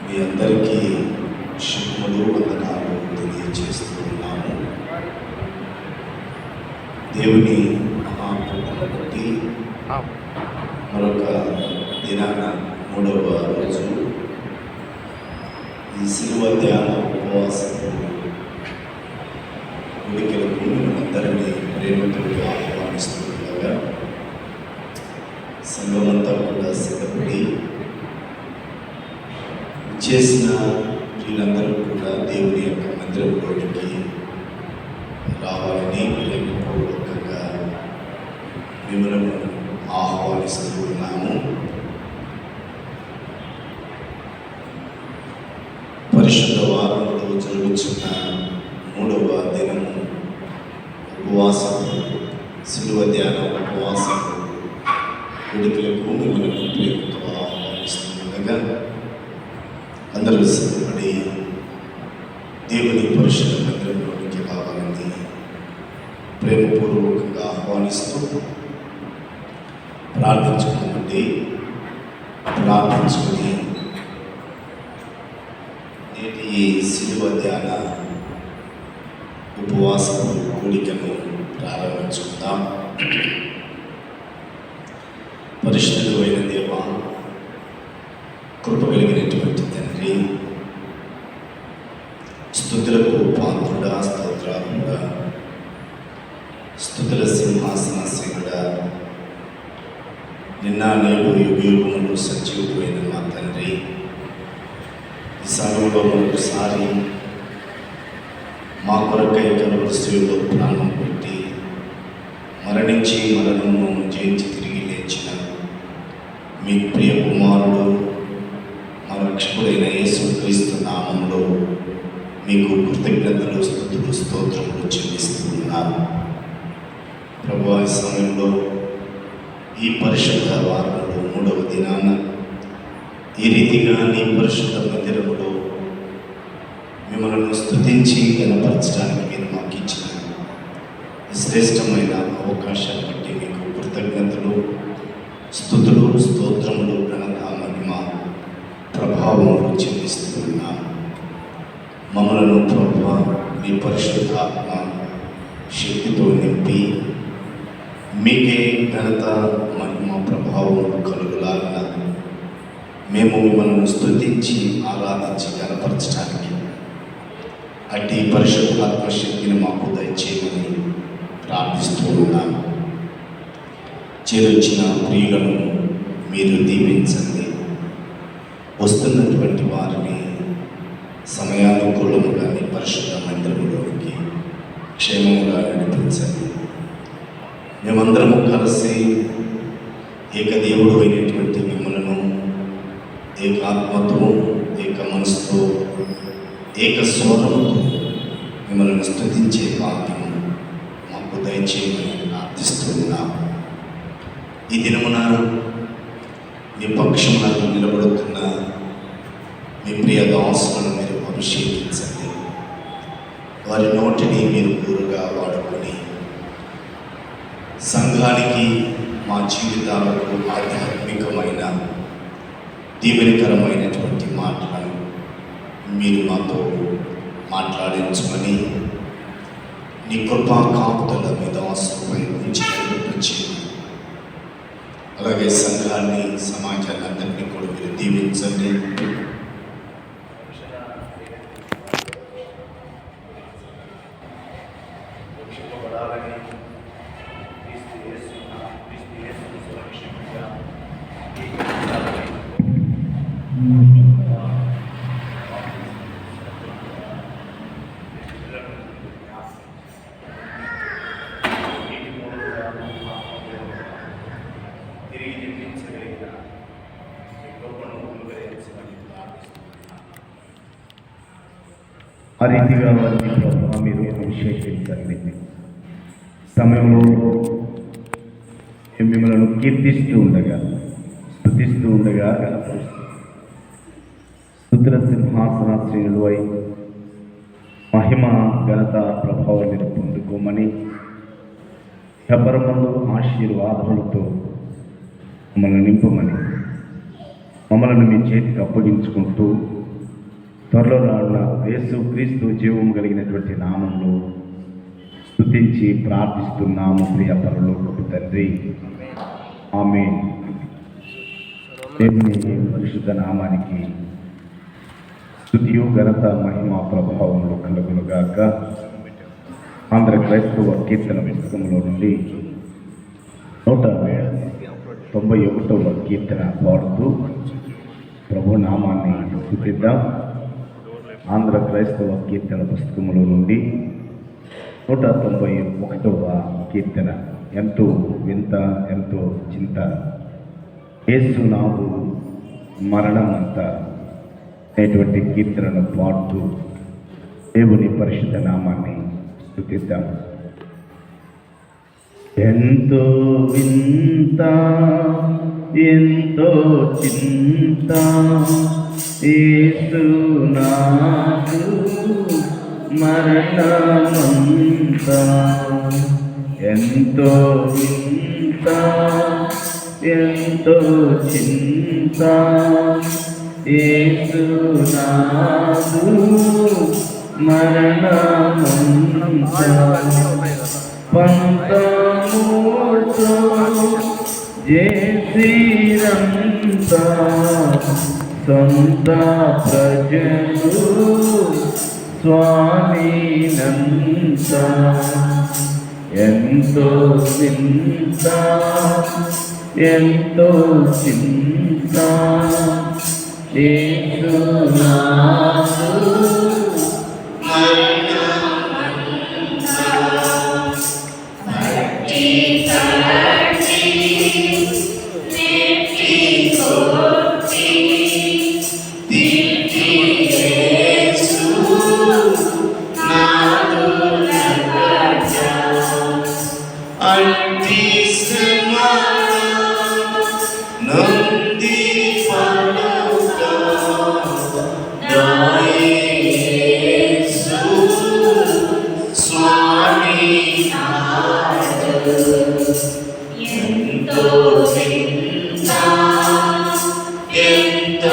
మీ అందరికీ శుభములు వందనాలు తెలియజేస్తూ ఉన్నాము. దేవుని మహాకృపను బట్టి మరొక దినాన 3వ రోజు ఈ శిలువ ధ్యాన ఉపవాసము ఉడికెలకు అందరినీ ప్రేమతో ఆహ్వానిస్తుండగా సంఘమంతా కూడా సిద్ధపడి చేసిన వీళ్ళందరూ కూడా దేవుని యొక్క మందిరంలోనికి రావాలని ప్రేమపూర్వకంగా మిమ్మల్ని ఆహ్వానిస్తూ ఉన్నాము. పరిశుద్ధ వారంలో జరుగుతున్న 3వ దినము ఉపవాసము, శిలువ ధ్యాన ఉపవాసము ఉడికలకు మిమ్మల్ని ప్రేమతో ఆహ్వానిస్తుండగా అందరూ సిద్ధపడి దేవుని పరిశుద్ధ మందిరంలోనికి రావాలని ప్రేమపూర్వకంగా ఆహ్వానిస్తూ ప్రార్థించుకోమండి. ప్రార్థించుకొని నేటి ఈ శిలువ ధ్యాన ఉపవాసము కూడికను ప్రారంభించుకుందాం. పరిశుద్ధుడైన దేవా, కృప కలిగినటువంటి తండ్రి, స్తుతులకు పాత్రుడా, స్తోత్రాలుడా, స్తుతుల సింహాసనాసీనుడా, నిన్న నేడు యుగములు సజీవుడైన మా తండ్రి, ఈ సమయంలో మరొకసారి మా కొరకై కలువరిలో ప్రాణం పెట్టి మరణించి మరణము జయించి తిరిగి లేచిన మీ ప్రియ కుమారుడు మా రక్షకుడైన యేసుక్రీస్తు నామములో మీకు కృతజ్ఞతలు, స్తుతులు, స్తోత్రములు చెల్లిస్తూ ఉన్నారు. ప్రభువా, ఈ సమయంలో ఈ పరిశుద్ధ వారంలో 3వ దినాన ఈ రీతిగా నీ పరిశుద్ధ మందిరములో మిమ్మల్ని స్తుతించి కనపరచడానికి మీరు మాకు ఇచ్చిన శ్రేష్టమైన అవకాశాన్ని బట్టి మీకు కృతజ్ఞతలు, స్తుతులు, స్తోత్రములు, ఘనత, మహిమ, ప్రభావములు చెల్లిస్తూ ఉన్నాం. మమ్మలను ప్రభువా మీ పరిశుద్ధాత్మ శక్తితో నింపి మీకే ఘనత, మహిమ, ప్రభావములు కలుగులాగా మేము మిమ్మల్ని స్తుతించి ఆరాధించి కనపరచడానికి అట్టి పరిశుద్ధాత్మ శక్తిని మాకు దయచేయమని ప్రార్థిస్తూ ఉన్నాము. చేరొచ్చిన ప్రియులను మీరు దీవించండి. వస్తున్నటువంటి వారిని సమయానుకూలముగా మీ పరిశుద్ధ మందిరములోనికి క్షేమముగా నడిపించండి. మేమందరము కలిసి ఏకదేవుడు అయినటువంటి మిమ్మలను ఏకాత్మతో, ఏక మనసుతో, ఏక స్వరముతో మిమ్మల్ని స్తుతించే భాగ్యం మాకు దయచేయమని ప్రార్థిస్తున్నాము. ఈ దినమున మీ పక్షమున నిలబడుతున్న మీ ప్రియ దాసులను మీరు అభిషేకించండి. వారి నోటిని మీరు పూరుగా వాడుకొని సంఘానికి, మా జీవితాలకు ఆధ్యాత్మికమైన దీవెనకరమైనటువంటి మాటలను మీరు మాతో మాట్లాడించమని నీ కృపా కాపుదల మీద ఆశ్రమై ఉంచి, అలాగే సంఘాన్ని, సమాజాన్ని అందరినీ కూడా మీరు దీవించండి. ఆ రీతిగా వారిని ప్రభావ మీరు అభిషేకించండి. సమయంలో మిమ్మల్ని కీర్తిస్తూ ఉండగా, స్తుతిస్తూ ఉండగా, స్తుతుల సింహాసనాశ్రీనులు అయి మహిమ, ఘనత, ప్రభావం మీరు పొందుకోమని శబరములు ఆశీర్వాదములతో మమ్మల్ని నింపమని మమ్మల్ని మీ చేతికి అప్పగించుకుంటూ త్వరలో రానున్న యేసు క్రీస్తు జీవం కలిగినటువంటి నామంలో స్తుతించి ప్రార్థిస్తున్నాము. ప్రియ పరలోకపు తండ్రి, ఆమేన్. దేవుని పరిశుద్ధ నామానికి స్తుతియు ఘనత మహిమ ప్రభావములు కలుగునుగాక. ఆంధ్ర క్రైస్తవ కీర్తన పుస్తకంలో నుండి 191వ కీర్తన పాడుతూ ప్రభు నామాన్ని స్తుతిద్దాం. ఆంధ్ర క్రైస్తవ కీర్తన పుస్తకంలో నుండి 191వ కీర్తన. ఎంతో వింత, ఎంతో చింత, యేసునాథు మరణమంత అనేటువంటి కీర్తనను పాడుతూ దేవుని పరిశుద్ధ నామాన్ని స్తుతిద్దాం. ఎంతో వింత, ఎంతో చింత, యేసునాథు మరణమంత. ఎంతో వింత, ఎంతో చింత, యేసునాథు మరణమంత. పంతమూర్తో చేసిరంత సొంత ప్రజలు స్వామినంత. ఎంతో చింత, ఎంతో చింత, యేసునాథు ఎంతో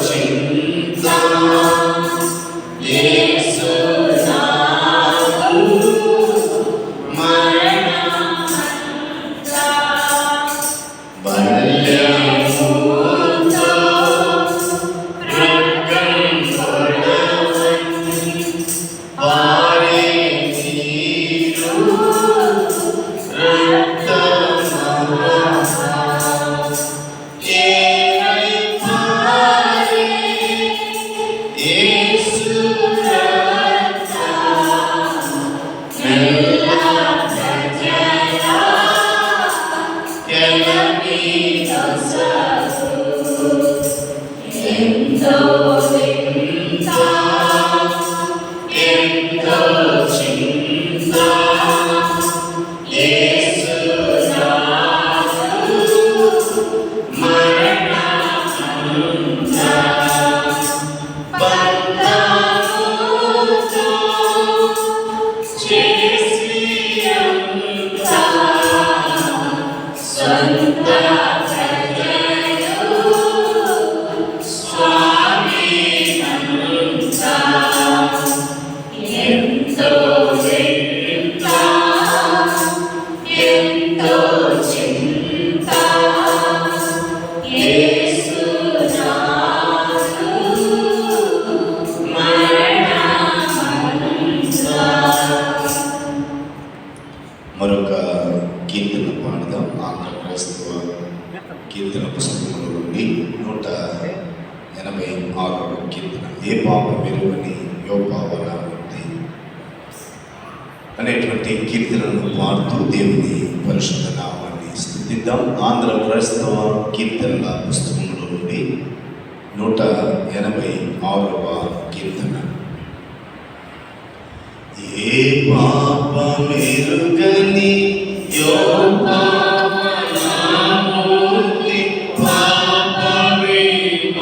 చింత మరొక కీర్తన పాడదాం. ఆంధ్ర క్రైస్తవ కీర్తన పుస్తకంలో నుండి 186వ కీర్తన. ఏ పాప మెరుగని యోపావన ఉంది అనేటువంటి కీర్తనను పాడుతూ దేవుని పరిశుద్ధ నామాన్ని స్తుతిద్దాం. ఆంధ్ర క్రైస్తవ కీర్తనల పుస్తకంలో నుండి 186వ కీర్తన. ఏ పాప మెరుగని యోపావనమూర్తి పాప విమోచకున్నా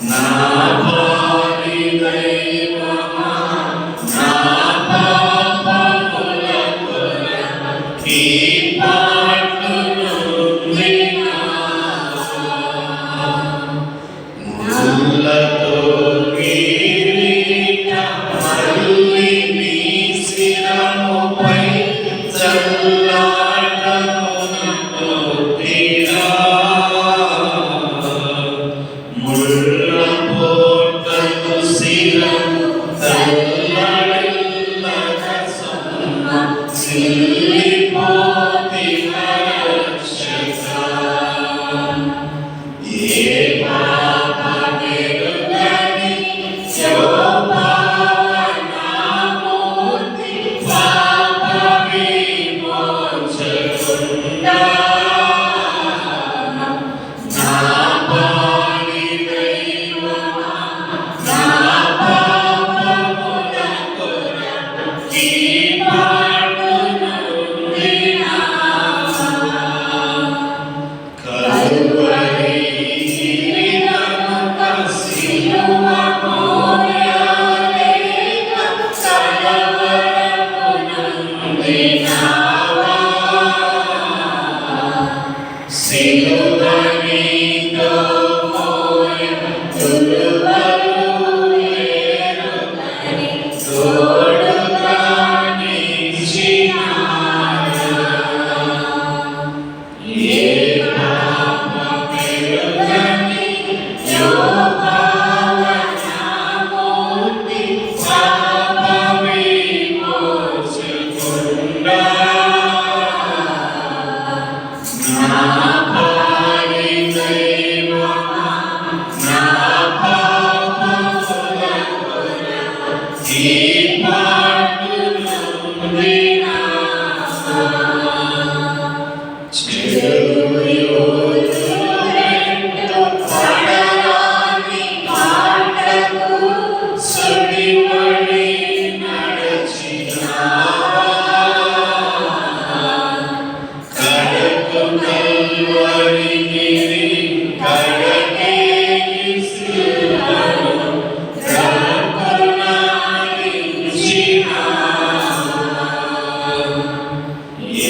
నా పాలి దైవమా నా పాపముల కొరకి పాటును ముల్లతో మళ్ళీ నీ శిరముపై చల్లాటమును తీరా ముళ్ళ పోటకు శిరము తల్లడిల్లక సొమ్మ సిల్లిపోతి రక్షక. ఏ పాప మెరుగని యోపావనమూర్తి పాప విమోచకున్నా నా పాలి దైవమా నా పాపముల కొరకి పాటును వినావా. కలువరి కిరీటముక సిలువ మోయలేక కలవరమును వినావా. సిలువ నీతో మోయ తులువలు ఎరుగని తోడుగా నిలిచినాడా. ఏ పాప మెరుగని యోపావనమూర్తి పాప విమోచకున్నా నా పాలి దైవమా నా పాపముల కొరకి పాటును వినావా. చెరుయోలు రెండు పడరాని మాటకు సుడివడి నడచినావా. కడకు కల్వరి గిరి కడకేగి సిలువను రఘునాథించినావా. ఏ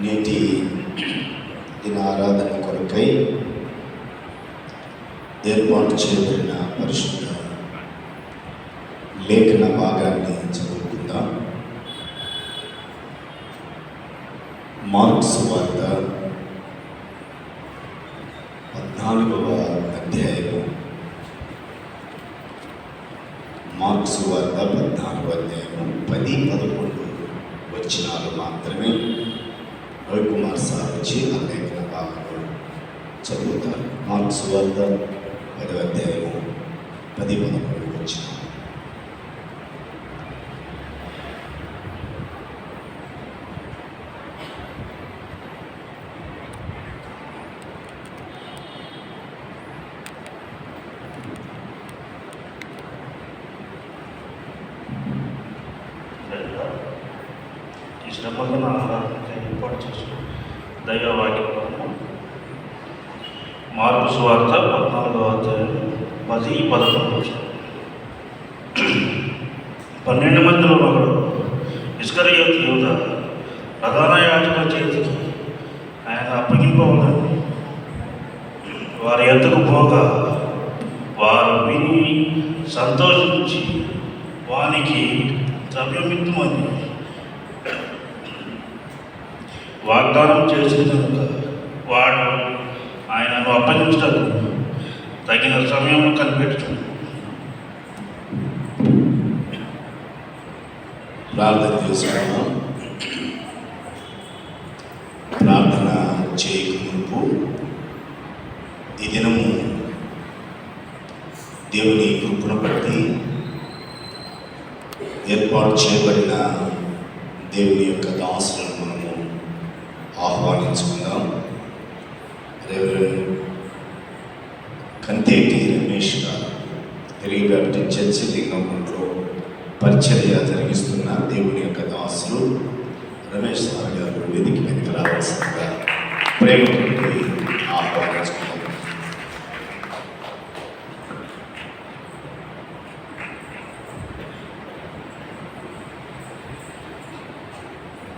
నేటి దిన ఆరాధన కొరకై ఏర్పాటు చేయబడిన పరిశుద్ధ లేఖన భాగాన్ని చదువుకుందాం. మార్కు సువార్త 14వ అధ్యాయము. మార్కు సువార్త 14వ అధ్యాయము 10-11 వచనాలు మాత్రమే రవికుమార్ సార్ వచ్చి ఆ లేఖన భాగంలో చదువుతారు. మార్కు సువార్త 10వ అధ్యాయము 10-11 వచనాలు. శ్రమలను ఆరాధన ఏర్పాటు చేసిన దైవవాక్యం మార్కు సువార్త 14వ అధ్యాయం 10-11. 12 మందిలో ఒకడు ఇస్కరియోతు యూదా ప్రధాన యాజకుల చేతికి ఆయన అప్పగింపవలని వారి ఎద్దుకు పోగా వారు విని సంతోషించి వానికి ద్రవ్యమిత్తుమని వాగ్దానం చేసిన కనుక వాడు ఆయనను అప్పగించటకు తగిన సమయంలో కనిపెట్టుచున్నాడు. ప్రార్థన చేసుకున్నాం. ప్రార్థన చేయకు ఈ దినము దేవుని కృపను బట్టి ఏర్పాటు చేయబడిన దేవుని యొక్క దాసులను మనము ఆహ్వానించుకుందాం. రెవరెండ్ కంతేటి రమేష్ గారు తెలుగు బ్యాప్టిస్ట్ చర్చి లింగంలో పరిచర్య జరిగిస్తున్న దేవుని యొక్క దాసులు రమేష్ సార్ గారు వేదిక మీదకి రావాల్సిందిగా ప్రేమతో ఆహ్వానించుకుందాం.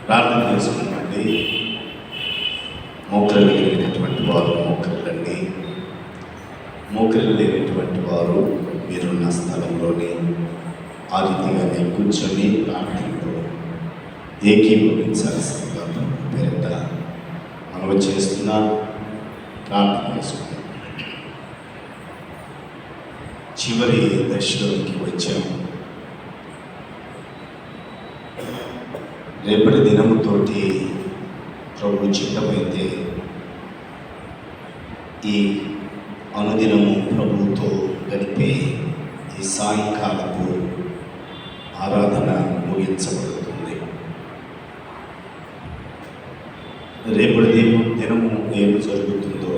ప్రార్థన చేసుకున్నామండి. మోకరిల్లు లేనటువంటి వారు మోకరిల్లండి. మోకరిల్లు లేనటువంటి వారు మీరున్న స్థలంలోనే ఆ రీతిగానే కూర్చొని ప్రార్థనలో ఏకీభవించాల్సిందిగా పేరిట మనవి చేస్తున్నా. ప్రార్థన చేసుకున్నాం. చివరి దశలోకి వచ్చాము. రేపటి దినముతోటి ప్రభు చిత్తమైతే ఈ అనుదినము ప్రభుతో గడిపే ఈ సాయంకాలపు ఆరాధన ముగించబడుతుంది. రేపటి దినము ఏమి జరుగుతుందో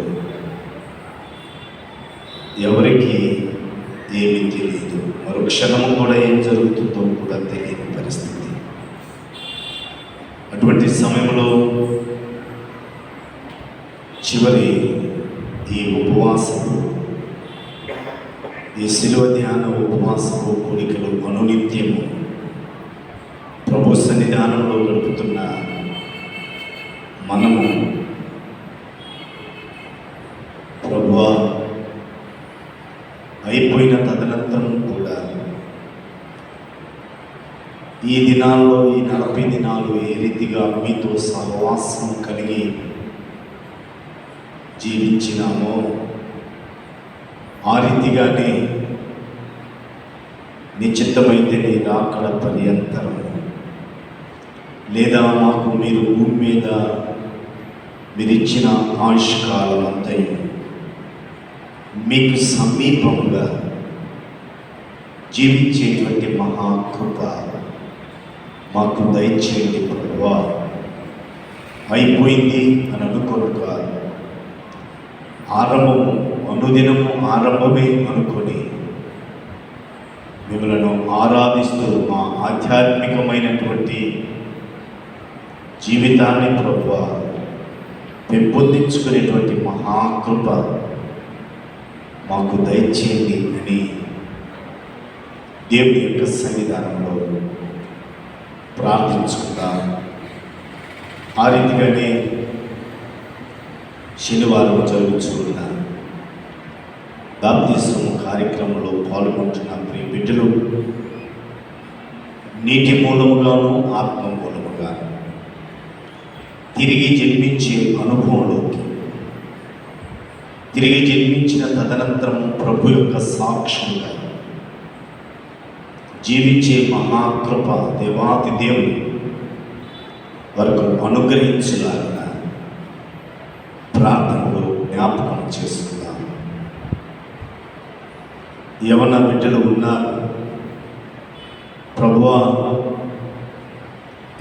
ఎవరికి ఏమీ తెలియదు. మరో క్షణము కూడా ఏం జరుగుతుందో కూడా తెలియని పరిస్థితి. అటువంటి సమయంలో చివరి ఈ ఉపవాసము, ఈ శిలువ ధ్యాన ఉపవాసము కోరికలు అనునిత్యము ప్రభు సన్నిధానంలో గడుపుతున్న మనము ప్రభువా అయిపోయిన తదనంతరం కూడా ఈ దినాల్లో ఈ 40 దినాలు ఏ రీతిగా మీతో సహవాసం కలిగి జీవించినామో ఆ రీతిగానే నిశ్చితమైతే నీ రాకడ పర్యంతరం లేదా మాకు మీరు భూమి మీద మీరిచ్చిన ఆయుష్కాలం అంతయు మీకు సమీపంగా జీవించేటువంటి మహాకృప మాకు దయచేయండి ప్రభువా. అయిపోయింది అని అనుకోక ఆరంభము అనుదినము ఆరంభమే అనుకొని మిమ్మలను ఆరాధిస్తూ మా ఆధ్యాత్మికమైనటువంటి జీవితాన్ని ప్రభువా పెంపొందించుకునేటువంటి మహాకృప మాకు దయచేయండి అని దేవుని యొక్క సన్నిధానంలో ప్రార్థించుకుందాం. ఆ రీతిగానే శనివారం జరుగుతున్న బాప్తిస్మ కార్యక్రమంలో పాల్గొంటున్న ప్రియ బిడ్డలు నీటి మూలముగాను ఆత్మ మూలముగాను తిరిగి జన్మించే అనుభవంలోకి, తిరిగి జన్మించిన తదనంతరం ప్రభు యొక్క సాక్షులుగా జీవించే మహాకృప దేవాతి దేవుడు వరకు అనుగ్రహించాలన్న ప్రార్థనలో జ్ఞాపకం చేసుకుందాం. యవన బిడ్డలు ఉన్నారు. ప్రభువా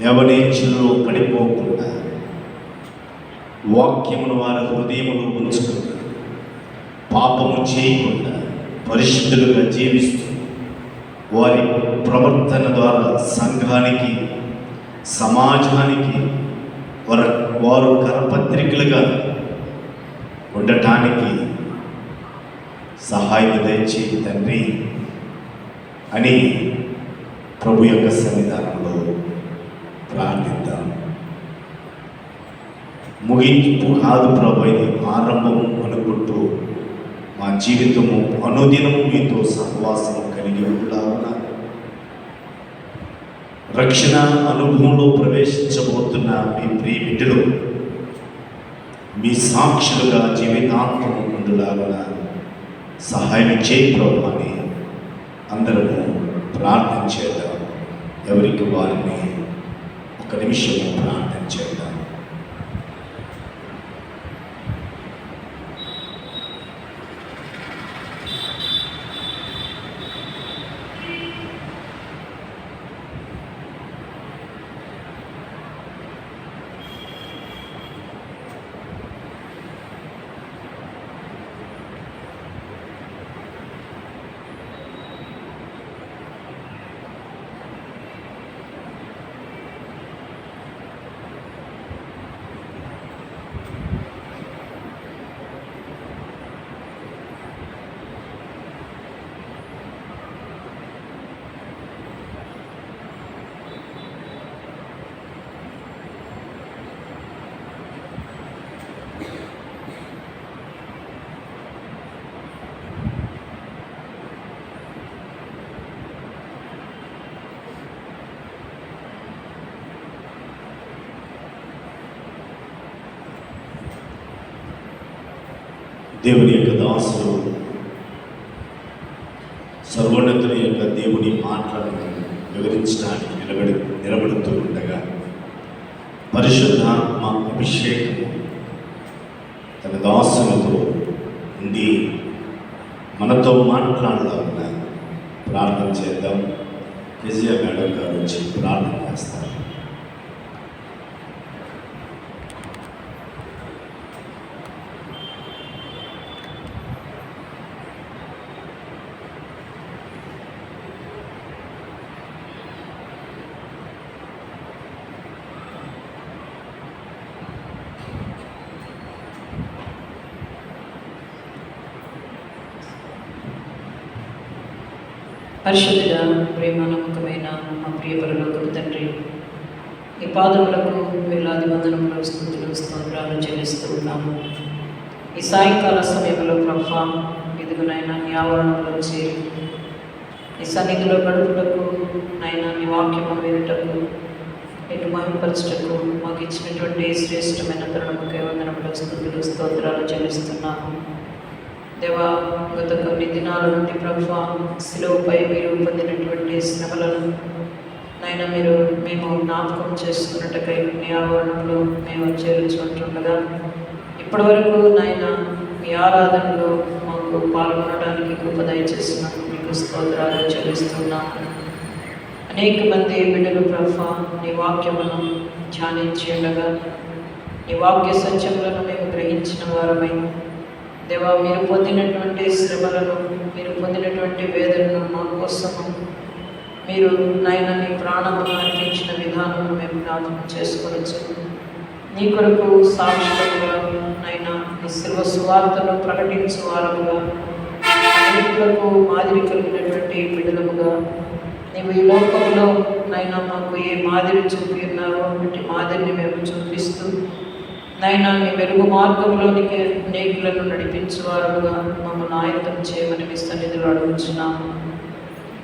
యవనేచ్ఛలో పడిపోకుండా వాక్యమును వారి హృదయములో ఉంచుకుని పాపము చేయకుండా పరిశుద్ధులుగా జీవిస్తూ వారి ప్రవర్తన ద్వారా సంఘానికి, సమాజానికి వారు కరపత్రికలుగా ఉండటానికి సహాయం దయచేయి తండ్రి అని ప్రభు యొక్క సన్నిధానంలో ప్రార్థిద్దాం. ముగింపు కాదు ప్రభు, ఇది ఆరంభం అనుకుంటూ మా జీవితము అనుదినము మీతో సహవాసము కలిగి ఉండాలన్న రక్షణ అనుభవంలో ప్రవేశించబోతున్న మీ ప్రియ బిడ్డలు మీ సాక్షులుగా జీవితాంతం ఉండులాగా సహాయం చేయి ప్రభు అని అందరము ప్రార్థన చేద్దాం. ఎవరికి వారిని ఒక నిమిషము ప్రార్థన చేద్దాం. దేవుని యొక్క దాసులు సర్వోన్నతుని యొక్క దేవుని మాటలను వివరించడానికి నిలబడుతూ ఉండగా పరిశుద్ధాత్మ అభిషేకము తన దాసులతో ఉండి మనతో మాట్లాడాలన్న ప్రార్థన చేద్దాం. విజయ మేడం గారు వచ్చి ప్రార్థన చేస్తారు. పరిశుద్ధుడ, ప్రేమ నమ్మకమైన మా ప్రియ పరలోకపు తండ్రి, ఈ పాదములకు వేలాది వందనములు, స్తుతులు, స్తోత్రాలు చెల్లిస్తూ ఉన్నాము. ఈ సాయంకాల సమయంలో ప్రభా ఇదిగునైనా నీ ఆవరణలో చేరి నీ సన్నిధిలో గడుపుటకు నైనా నీ వాక్యము వినుటకు ఇటు మహిమపరచుటకు మాకు ఇచ్చినటువంటి శ్రేష్టమైన తరుణముకే వందనములు, స్తుతులు, స్తోత్రాలు చెల్లిస్తున్నాము. దేవా, గత కొన్ని దినాల నుండి ప్రభువా శిలువపై మీరు పొందినటువంటి శ్రమలను నైనా మేము జ్ఞాపకం చేసుకున్నట్టుకై నీ ఆవరణలో మేము చేరుచుంటుండగా ఇప్పటి వరకు నాయన మీ ఆరాధనలో మాకు పాల్గొనడానికి కృప దయచేసిన మీకు స్తోత్రాలు చెల్లిస్తున్నాము. అనేక మంది బిడ్డలు ప్రభువా నీ వాక్యమును ధ్యానించి ఉండగా నీ వాక్య సత్యములను మేము గ్రహించిన వారమై దేవా, మీరు పొందినటువంటి శ్రమలను, మీరు పొందినటువంటి వేదనను మా కోసము మీరు నాయన నీ ప్రాణమును అర్పించిన విధానము మేము జ్ఞాపకం చేసుకోవచ్చు. నీ కొరకు సాక్షులుగా నైనా నీ శిల్వ సువార్తను ప్రకటించు వారముగా అనేకులకు మాదిరి కలిగినటువంటి బిడ్డలముగా నీవు ఈ లోకంలో నైనా మాకు ఏ మాదిరి చూపి ఉన్నారో అటువంటి మాదిరిని మేము చూపిస్తూ నైనా నీ వెలుగు మార్గంలోనికి అనేకులను నడిపించేవారుగా మమ్మల్ని ఆయుధం చేయమని మీ సన్నిధిలో అడుగుతున్నాము.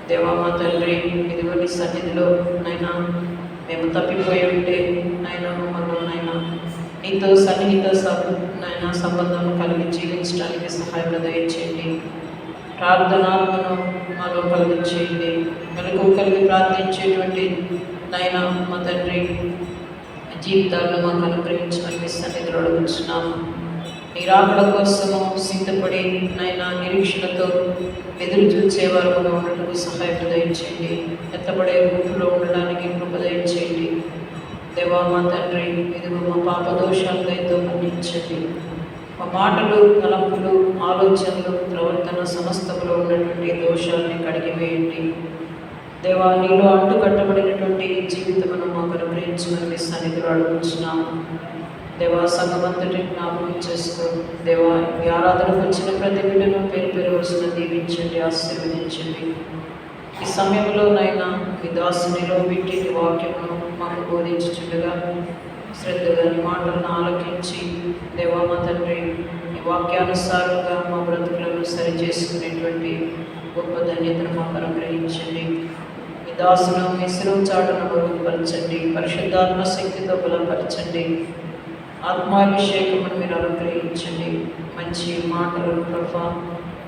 దేవా మా తండ్రి, ఇదిగో నీ సన్నిధిలో నైనా మేము తప్పిపోయి ఉంటే నైనా మమ్మల్ని నైనా నీతో సన్నిహిత నైనా సంబంధం కలిగి జీవించడానికి సహాయం దయచేయండి. ప్రార్థనాత్మను మాలో కలిగించేయండి. వెలుగు కలిగి ప్రార్థించేటువంటి నైనా మా తండ్రి జీవితాలను మాకు అనుగ్రహించమని మీ సన్నిధిలో అడుగుతున్నాము. నీ రాకడ కోసము సిద్ధపడి నైనా నిరీక్షణతో ఎదురు చూసేవారు ఉండటకు సహాయం దయచేయండి. ఎత్తబడే గుంపులో ఉండడానికి కృప దయచేయండి. దేవా మా తండ్రి, ఇదిగో మా పాప దోషాలు దయతో మన్నించండి. మా మాటలు, తలంపులు, ఆలోచనలు, ప్రవర్తన సమస్తములో ఉన్నటువంటి దోషాలని కడిగివేయండి. దేవా, నీలో అంటుకట్టబడినటువంటి జీవితమును మాకు అనుగ్రహించమని మీ సన్నిధిలో అడుగుతున్నాము. దేవా, సంఘమంతటిని జ్ఞాపకం చేసుకో. దేవా, ఈ ఆరాధనకు వచ్చిన ప్రతి బిడ్డను పేరు పేరు వరుసను దీవించండి, ఆశీర్వదించండి. ఈ సమయంలోనైనా మీ దాసునిలో పెట్టి నీ వాక్యమును మాకు బోధించుచుండగా శ్రద్ధగా నీ మాటలను ఆలకించి దేవా మా తండ్రి ఈ వాక్యానుసారంగా మా బ్రతుకులను సరి చేసుకునేటువంటి గొప్ప ధన్యతను మాకు అనుగ్రహించండి. ఈ దాసును మీ శిలువ చాటును బలపరచండి, పరిశుద్ధాత్మ శక్తితో బలపరచండి, ఆత్మాభిషేకమును మీరు అనుగ్రహించండి. మంచి మాటలు ప్రభా,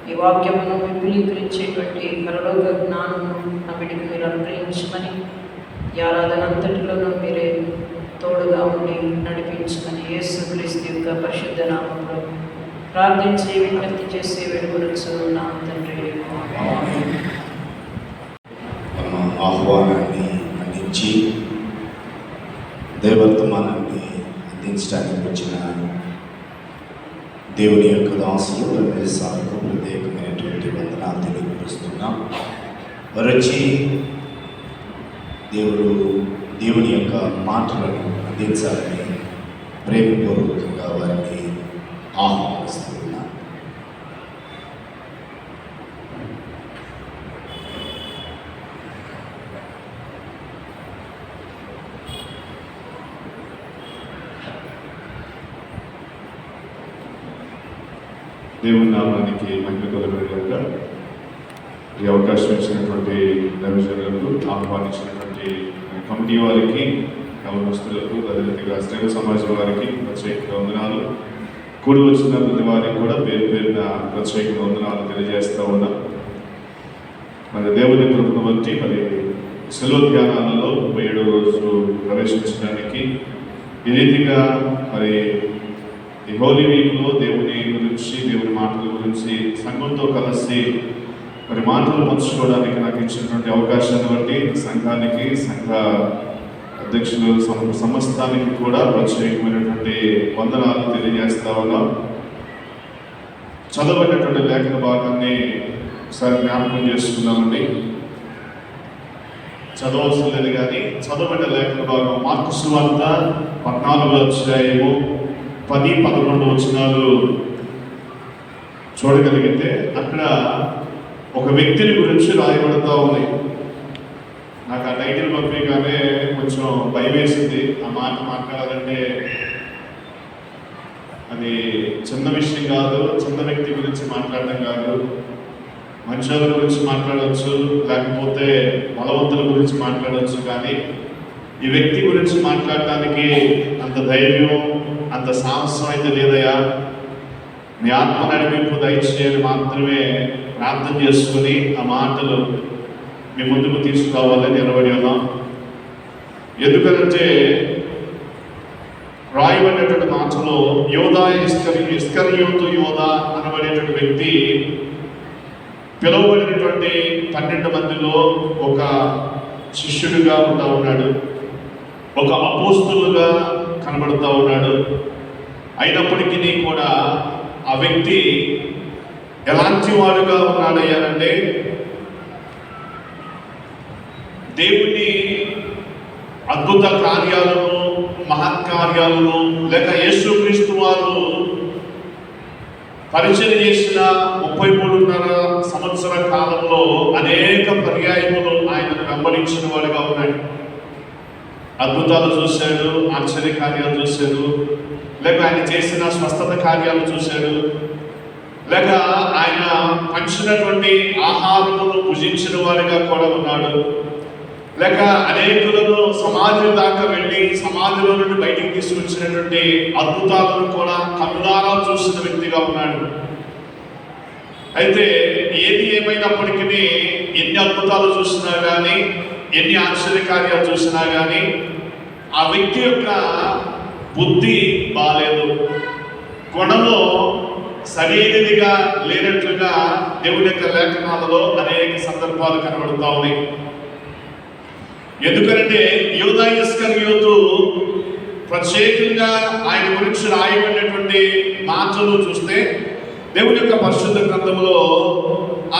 ఈ వాక్యమును విపులీకరించేటువంటి పరలోక జ్ఞానము అవిటికి మీరు అనుగ్రహించమని, ఈ ఆరాధన అంతటిలోనూ మీరే తోడుగా ఉండి నడిపించమని యేసుక్రీస్తు యొక్క పరిశుద్ధ నామములో ప్రార్థించి విజ్ఞప్తి చేసి వేడుకొనుచున్నాం తండ్రి. ఆమేన్. తమ ఆహ్వానాన్ని అందించి దైవర్తమానాన్ని అందించడానికి వచ్చిన దేవుని యొక్క దాసులు రమేశాలకు ప్రత్యేకమైనటువంటి వందనాలు తెలియపరుస్తున్నాం. వారు వచ్చి దేవుని యొక్క మాటలను అందించాలని ప్రేమపూర్వకంగా వారిని ఆహ్వానిస్తున్నాం. దేవుని నామానికి మహిమ కలుగునుగాక. ఈ అవకాశం ఇచ్చినటువంటి దైవజనులకు, ఆహ్వానించినటువంటి కమిటీ వారికి, యవనస్తులకు, అదేవిధంగా స్నేహ సమాజం వారికి ప్రత్యేక వందనాలు. కూడి వచ్చిన ప్రతి వారికి కూడా పేరు పేరున ప్రత్యేక వందనాలు తెలియజేస్తూ ఉన్నాం. మరి దేవుని కృపను బట్టి మరి శిలువ ధ్యానాలలో 37వ రోజు ప్రవేశించడానికి ఈ రీతిగా మరి ఈ హోలీ వీక్లో దేవుని గురించి, దేవుని మాటల గురించి సంఘంతో కలిసి మరి మాటలు పంచుకోవడానికి నాకు ఇచ్చినటువంటి అవకాశాన్ని బట్టి సంఘానికి, సంఘ అధ్యక్షులు, సమస్తానికి కూడా ప్రత్యేకమైనటువంటి వందనాలు తెలియజేస్తా ఉన్నాం. చదవబడినటువంటి లేఖన భాగాన్ని ఒకసారి జ్ఞాపకం చేసుకున్నామండి. చదవవలసిన లేదు కానీ చదవబడిన లేఖన భాగం మార్కు సువార్త 14వ అధ్యాయము 10-11 వచనాలు చూడగలిగితే అక్కడ ఒక వ్యక్తిని గురించి రాయబడుతూ ఉంది. నాకు ఆ టైటిల్ పంపగానే కొంచెం భయం వేసింది. ఆ మాట మాట్లాడాలంటే అది చిన్న విషయం కాదు, చిన్న వ్యక్తి గురించి మాట్లాడడం కాదు. మనుషుల గురించి మాట్లాడవచ్చు, లేకపోతే బలవంతుల గురించి మాట్లాడవచ్చు, కానీ ఈ వ్యక్తి గురించి మాట్లాడటానికి అంత ధైర్యం, అంత సాహసం అయితే లేదయా. మీ ఆత్మ నడిపింపు దయచేయని మాత్రమే ప్రార్థన చేసుకుని ఆ మాటలు మీ ముందుకు తీసుకురావాలని నిలబడి ఉన్నాం. ఎందుకంటే రాయబడినటువంటి మాటలో యోధా ఇస్కరియోతు యోధా అనబడేటువంటి వ్యక్తి పిలువబడినటువంటి 12 మందిలో ఒక శిష్యుడిగా ఉంటా ఉన్నాడు, ఒక అపోస్తులుగా కనబడుతూ ఉన్నాడు. అయినప్పటికీ కూడా ఆ వ్యక్తి ఎలాంటి వాడుగా ఉన్నాడయ్యానంటే దేవుని అద్భుత కార్యాలను, మహత్కార్యాలను, లేక యేసుక్రీస్తు వారు పరిచయం చేసిన 33.5 సంవత్సర కాలంలో అనేక పర్యాయములు ఆయనను వెంబడించిన వాడుగా ఉన్నాడు. అద్భుతాలు చూశాడు, ఆశ్చర్య కార్యాలు చూశాడు, లేక ఆయన చేసిన స్వస్థత కార్యాలు చూశాడు, లేక ఆయన పంచినటువంటి ఆహారమును భుజించిన వాడిగా కూడా ఉన్నాడు, లేక అనేకులను సమాధి దాకా వెళ్ళి సమాధిలో నుండి బయటికి తీసుకొచ్చినటువంటి అద్భుతాలను కూడా కన్నులారా చూసిన వ్యక్తిగా ఉన్నాడు. అయితే ఏది ఏమైనప్పటికీ ఎన్ని అద్భుతాలు చూసినా కానీ, ఎన్ని ఆశ్చర్యకార్యాలు చూసినా కానీ ఆ వ్యక్తి యొక్క బుద్ధి బాలేదు, గుణము సరైనదిగా లేనట్లుగా దేవుని యొక్క లేఖనాలలో అనేక సందర్భాలు కనబడుతూ ఉన్నాయి. ఎందుకంటే యోధా ఇస్కరియోతు ప్రత్యేకంగా ఆయన గురించి రాయబడినటువంటి మాటలు చూస్తే దేవుని యొక్క పరిశుద్ధ గ్రంథంలో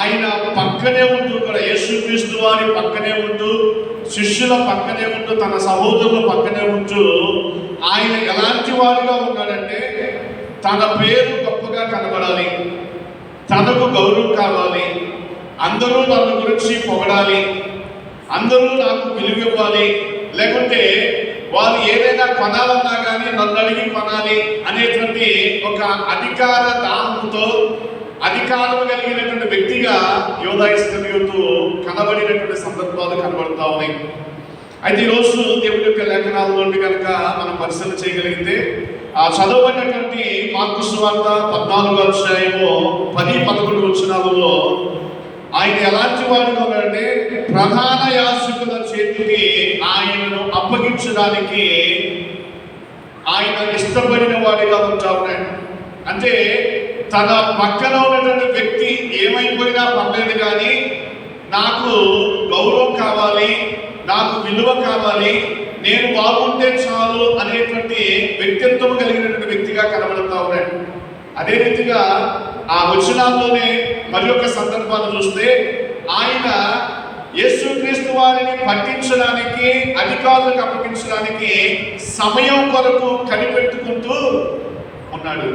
ఆయన పక్కనే ఉంటూ కూడా యేసుక్రీస్తు వారి పక్కనే ఉంటూ, శిష్యుల పక్కనే ఉంటూ, తన సహోదరుల పక్కనే ఉంటూ ఆయన ఎలాంటి వాడుగా ఉన్నాడంటే తన పేరు గొప్పగా కనబడాలి, తనకు గౌరవం కావాలి, అందరూ నన్ను గురించి పొగడాలి, అందరూ నాకు విలువ ఇవ్వాలి, లేకుంటే వారు ఏదైనా కొనాలన్నా కానీ నన్ను అడిగి కొనాలి అనేటువంటి ఒక అధికార దాహంతో అధికారం కలిగినటువంటి వ్యక్తిగా యోధా ఇస్కరియోతు కనబడినటువంటి సందర్భాలు కనబడతా ఉన్నాయి. అయితే ఈరోజు దేవుడి యొక్క లేఖనాల నుండి కనుక మనం పరిశీలన చేయగలిగితే ఆ చదవబడినటువంటి మార్కు సువార్త 14వ అధ్యాయము 10-11 వచనాలలో ఆయన ఎలాంటి వాడుగా ఉన్నాడంటే ప్రధాన యాజకుల చేతికి ఆయనను అప్పగించడానికి ఆయన ఇష్టపడిన వాడిగా ఉంటా ఉన్నాడు. అంటే తన పక్కన ఉన్నటువంటి వ్యక్తి ఏమైపోయినా పర్లేదు కానీ నాకు గౌరవం కావాలి, నాకు విలువ కావాలి, నేను బాగుంటే చాలు అనేటువంటి వ్యక్తిత్వం కలిగినటువంటి వ్యక్తిగా కనబడతా ఉన్నాడు. అదే రీతిగా ఆ వచనాల్లోనే మరి ఒక సందర్భాన్ని చూస్తే ఆయన యేసుక్రీస్తు వారిని పట్టించడానికి, అధికారులకు అప్పగించడానికి సమయం కొరకు కనిపెట్టుకుంటూ ఉన్నాడు.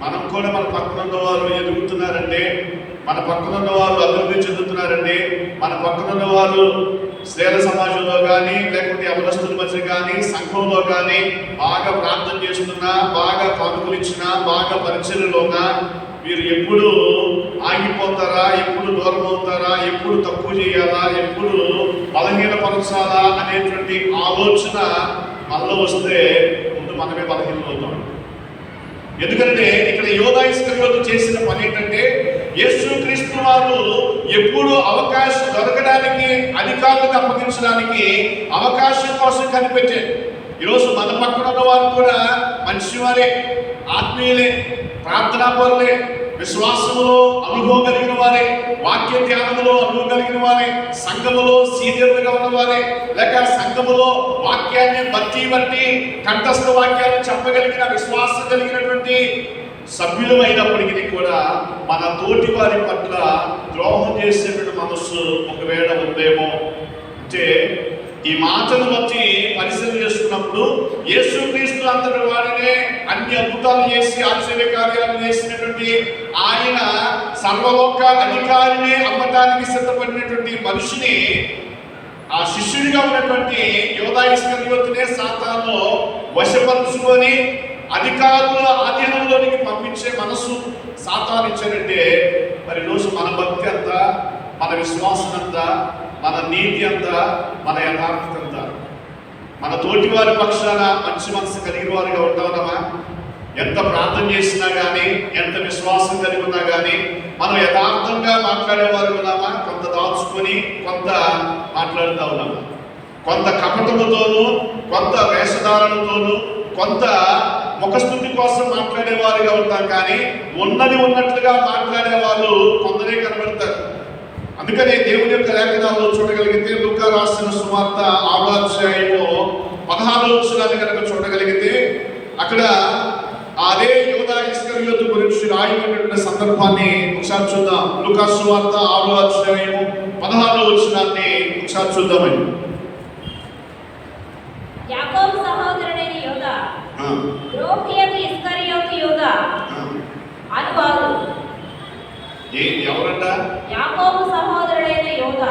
మనం కూడా మన పక్కన ఉన్న వారు ఎదుగుతున్నారంటే, మన పక్కన ఉన్న వారు అభివృద్ధి చెందుతున్నారంటే, మన పక్కన ఉన్న వారు స్త్రీల సమాజంలో కానీ లేకపోతే అవలస్తుల మధ్య కానీ సంఘంలో కానీ బాగా ప్రార్థన చేస్తున్నా, బాగా కానుకలు ఇచ్చినా, బాగా పరిచర్యలో ఉన్నా మీరు ఎప్పుడు ఆగిపోతారా, ఎప్పుడు దూరం అవుతారా, ఎప్పుడు తక్కువ చేయాలా, ఎప్పుడు బలహీనపరచాలా అనేటువంటి ఆలోచన మనలో వస్తే ముందు మనమే బలహీనం అవుతాం. ఎందుకంటే ఇక్కడ యోధా ఇస్కరియోతు చేసిన పని ఏంటంటే యేసుక్రీస్తు వారు ఎప్పుడు అవకాశం దొరకడానికి, అధికారులకు అప్పగించడానికి అవకాశం కోసం కనిపెట్టారు. ఈరోజు మన పక్కన ఉన్న వారు కూడా మంచివారే, ఆత్మీయులే, ప్రార్థనా పరులే, విశ్వాసములో అనుభవం కలిగిన వారే, వాక్య ధ్యానములో అనుభవం కలిగిన వారే, సంఘములో సీనియర్లుగా ఉన్నవారే, లేక సంఘములో వాక్యాన్ని బట్టి కంఠస్థ వాక్యాన్ని చెప్పగలిగిన విశ్వాసం కలిగినటువంటి సభ్యులు అయినప్పటికీ కూడా మన తోటి వారి పట్ల ద్రోహం చేసేటువంటి మనస్సు ఒకవేళ ఉందేమో అంటే ఈ మాటను బట్టి పరిశీలన చేసుకున్నప్పుడు యేసుక్రీస్తు అంతటి వాడినే అన్ని అద్భుతాలు చేసి ఆశ్చర్య కార్యాలు చేసినటువంటి ఆయన సర్వలోక అధికారిని అమ్మటానికి సిద్ధపడినటువంటి మనిషిని, ఆ శిష్యుడిగా ఉన్నటువంటి యోధా ఇస్కరియోతునే సాతాను వశపరుచుకొని అధికారుల ఆధీనంలోనికి పంపించే మనసు సాతాను ఇచ్చాడంటే మరి రోజు మన భక్తి అంతా, మన విశ్వాసం అంతా, మన నీతి అంతా, మన యథార్థత అంతా, మన తోటి వారి పక్షాన మంచి మనసు కలిగిన వారిగా ఉంటామా? ఎంత ప్రార్థన చేసినా కానీ, ఎంత విశ్వాసం కలిగి ఉన్నా కానీ మనం యథార్థంగా మాట్లాడేవారు ఉన్నామా? కొంత దాచుకొని కొంత మాట్లాడుతూ ఉన్నామా? కొంత కపటముతోనూ, కొంత వేషధారణతోనూ, కొంత ముఖస్థుతి కోసం మాట్లాడేవారుగా ఉంటాం. కానీ ఉన్నది ఉన్నట్లుగా మాట్లాడే వాళ్ళు కొందరే కనబడతారు. అందుకనే దేవుని యొక్క లేఖనాల్లో చూడగలిగితే లూకా రాసిన సువార్త 6వ అధ్యాయము 16వ వచనాన్ని కనుక చూడగలిగితే అక్కడ అదే యోధా ఇస్కరియోతు గురించి రాయబడిన సందర్భాన్ని ఒకసారి చూద్దాం. లూకా సువార్త 6వ అధ్యాయము 16వ వచనాన్ని ఒకసారి చూద్దామని. యాకోబు సహోదరుడైన యోధా, ద్రోహియగు ఇస్కరియోతు యోధా అనువారు. ఎవరంట? యాకోబు సహోదరుడైన యోధా.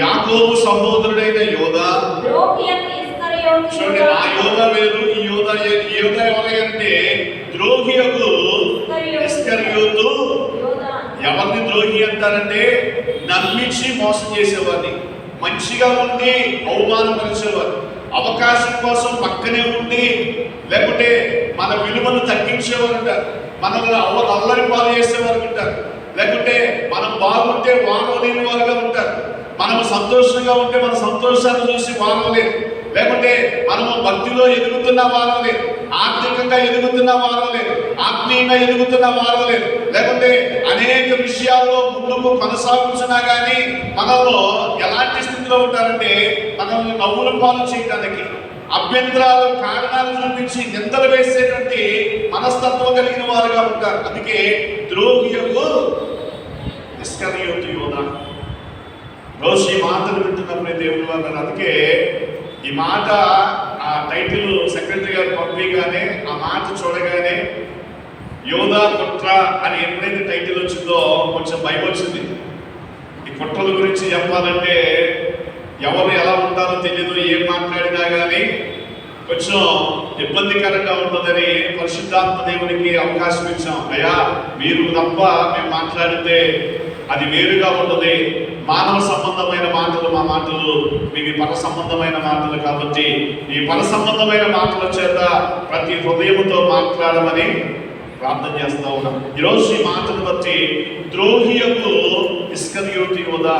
యాకోబు సహోదరుడైన యోధా. ద్రోహియగు ఇస్కరియోతు చూడండి, ఆ యోధా వేరు, ఈ యోధా ఎవరంటే ద్రోహియగు ఇస్కరియోతు. ఎవరిని ద్రోహి అంటారంటే నమ్మించి మోసం చేసేవాడిని, మంచిగా ఉండి అవమానపరిచేవారు, అవకాశం కోసం పక్కనే ఉండి లేకుంటే మన విలువను తగ్గించేవారు ఉంటారు, మనల్ని అల్లరి పాలు చేసేవారు ఉంటారు, లేకుంటే మనం బాగుంటే వానలేని వారుగా ఉంటారు, మనం సంతోషంగా ఉంటే మన సంతోషాన్ని చూసి వానలేదు, లేకుంటే మనము భక్తిలో ఎదుగుతున్న వారలేదు, ఆర్థికంగా ఎదుగుతున్న వారలేదు, ఆత్మీయంగా ఎదుగుతున్న వారలేదు, లేకుంటే అనేక విషయాల్లో ముందుకు కొనసాగుతున్నా కానీ మనలో ఎలాంటి స్థితిలో ఉంటారంటే మనల్ని నవ్వుల పాలు చేయడానికి, అభ్యంతరాలు కారణాలు చూపించి నిందలు వేసేటువంటి మనస్తత్వం కలిగిన వారుగా ఉంటారు. అందుకే ద్రోహియగు ఇస్కరియోతు యోధా. రోజు ఈ మాటలు వింటున్నప్పుడే దేవుడు అన్నారు. అందుకే ఈ మాట ఆ టైటిల్ సెక్రటరీ గారు పంపిగానే ఆ మాట చూడగానే యోధా కుట్ర అని ఎప్పుడైతే టైటిల్ వచ్చిందో కొంచెం భయం వచ్చింది. ఈ కుట్రల గురించి చెప్పాలంటే ఎవరు ఎలా ఉంటారో తెలియదు, ఏం మాట్లాడినా కానీ కొంచెం ఇబ్బందికరంగా ఉంటుందని పరిశుద్ధాత్మ దేవునికి అవకాశం ఇచ్చాం. అయ్యా మీరు తప్ప మేము మాట్లాడితే అది వేరుగా ఉంటుంది. మానవ సంబంధమైన మాటలు మా మాటలు, మీవి పర సంబంధమైన మాటలు కాబట్టి ఈ పర సంబంధమైన మాటల చేత ప్రతి హృదయముతో మాట్లాడమని ప్రార్థన చేస్తా ఉన్నాం. ఈరోజు ఈ మాటను బట్టి ద్రోహియకు ఇస్కరియోతు యోధా,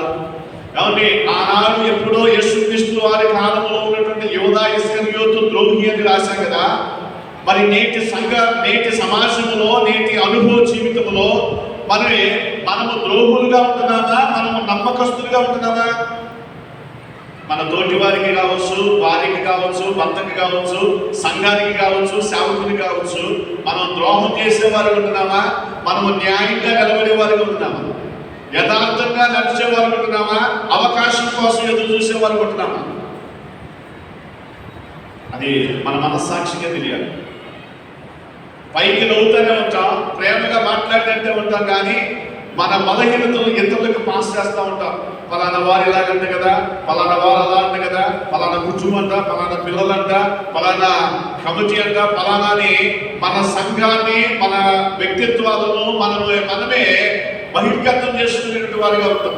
కాబట్టి ఆనాడు ఎప్పుడో యేసుక్రీస్తు వారి కాలంలో ఉన్నటువంటి యోధా ఇస్కరియోతు ద్రోహి అని రాశాం కదా. మరి నేటి సమాజంలో, నేటి అనుభవ జీవితంలో మనము ద్రోహులుగా ఉంటున్నామా, మనము నమ్మకస్తులుగా ఉంటున్నామా? మన తోటి వారికి కావచ్చు, వారికి కావచ్చు, భర్తకి కావచ్చు, సంఘానికి కావచ్చు, సేవకునికి కావచ్చు, మనం ద్రోహం చేసేవారు ఉంటున్నామా? మనము న్యాయంగా నిలబడే వారికి ఉంటున్నామా? యథార్థంగా నడిచేవారు ఉంటున్నామా? అవకాశం కోసం ఎదురు చూసేవారు ఉంటున్నామా? అది మన మనస్సాక్షిగా తెలియాలి. పైకి నవ్వుతూనే ఉంటాం, ప్రేమగా మాట్లాడినట్టే ఉంటాం, కానీ మన బలహీనతలు ఇతరులకు పాస్ చేస్తూ ఉంటాం. ఫలానా వారు ఇలాగంట కదా, ఫలానా వారు అలా అంట కదా, ఫలానా కుటుంబం అంట, ఫలానా పిల్లలంట, ఫలానా కమిటీ అంట, ఫలానాని మన సంఘాన్ని, మన వ్యక్తిత్వాలను మనమే బహిర్గతం చేసుకునేటువంటి వారిగా ఉంటాం.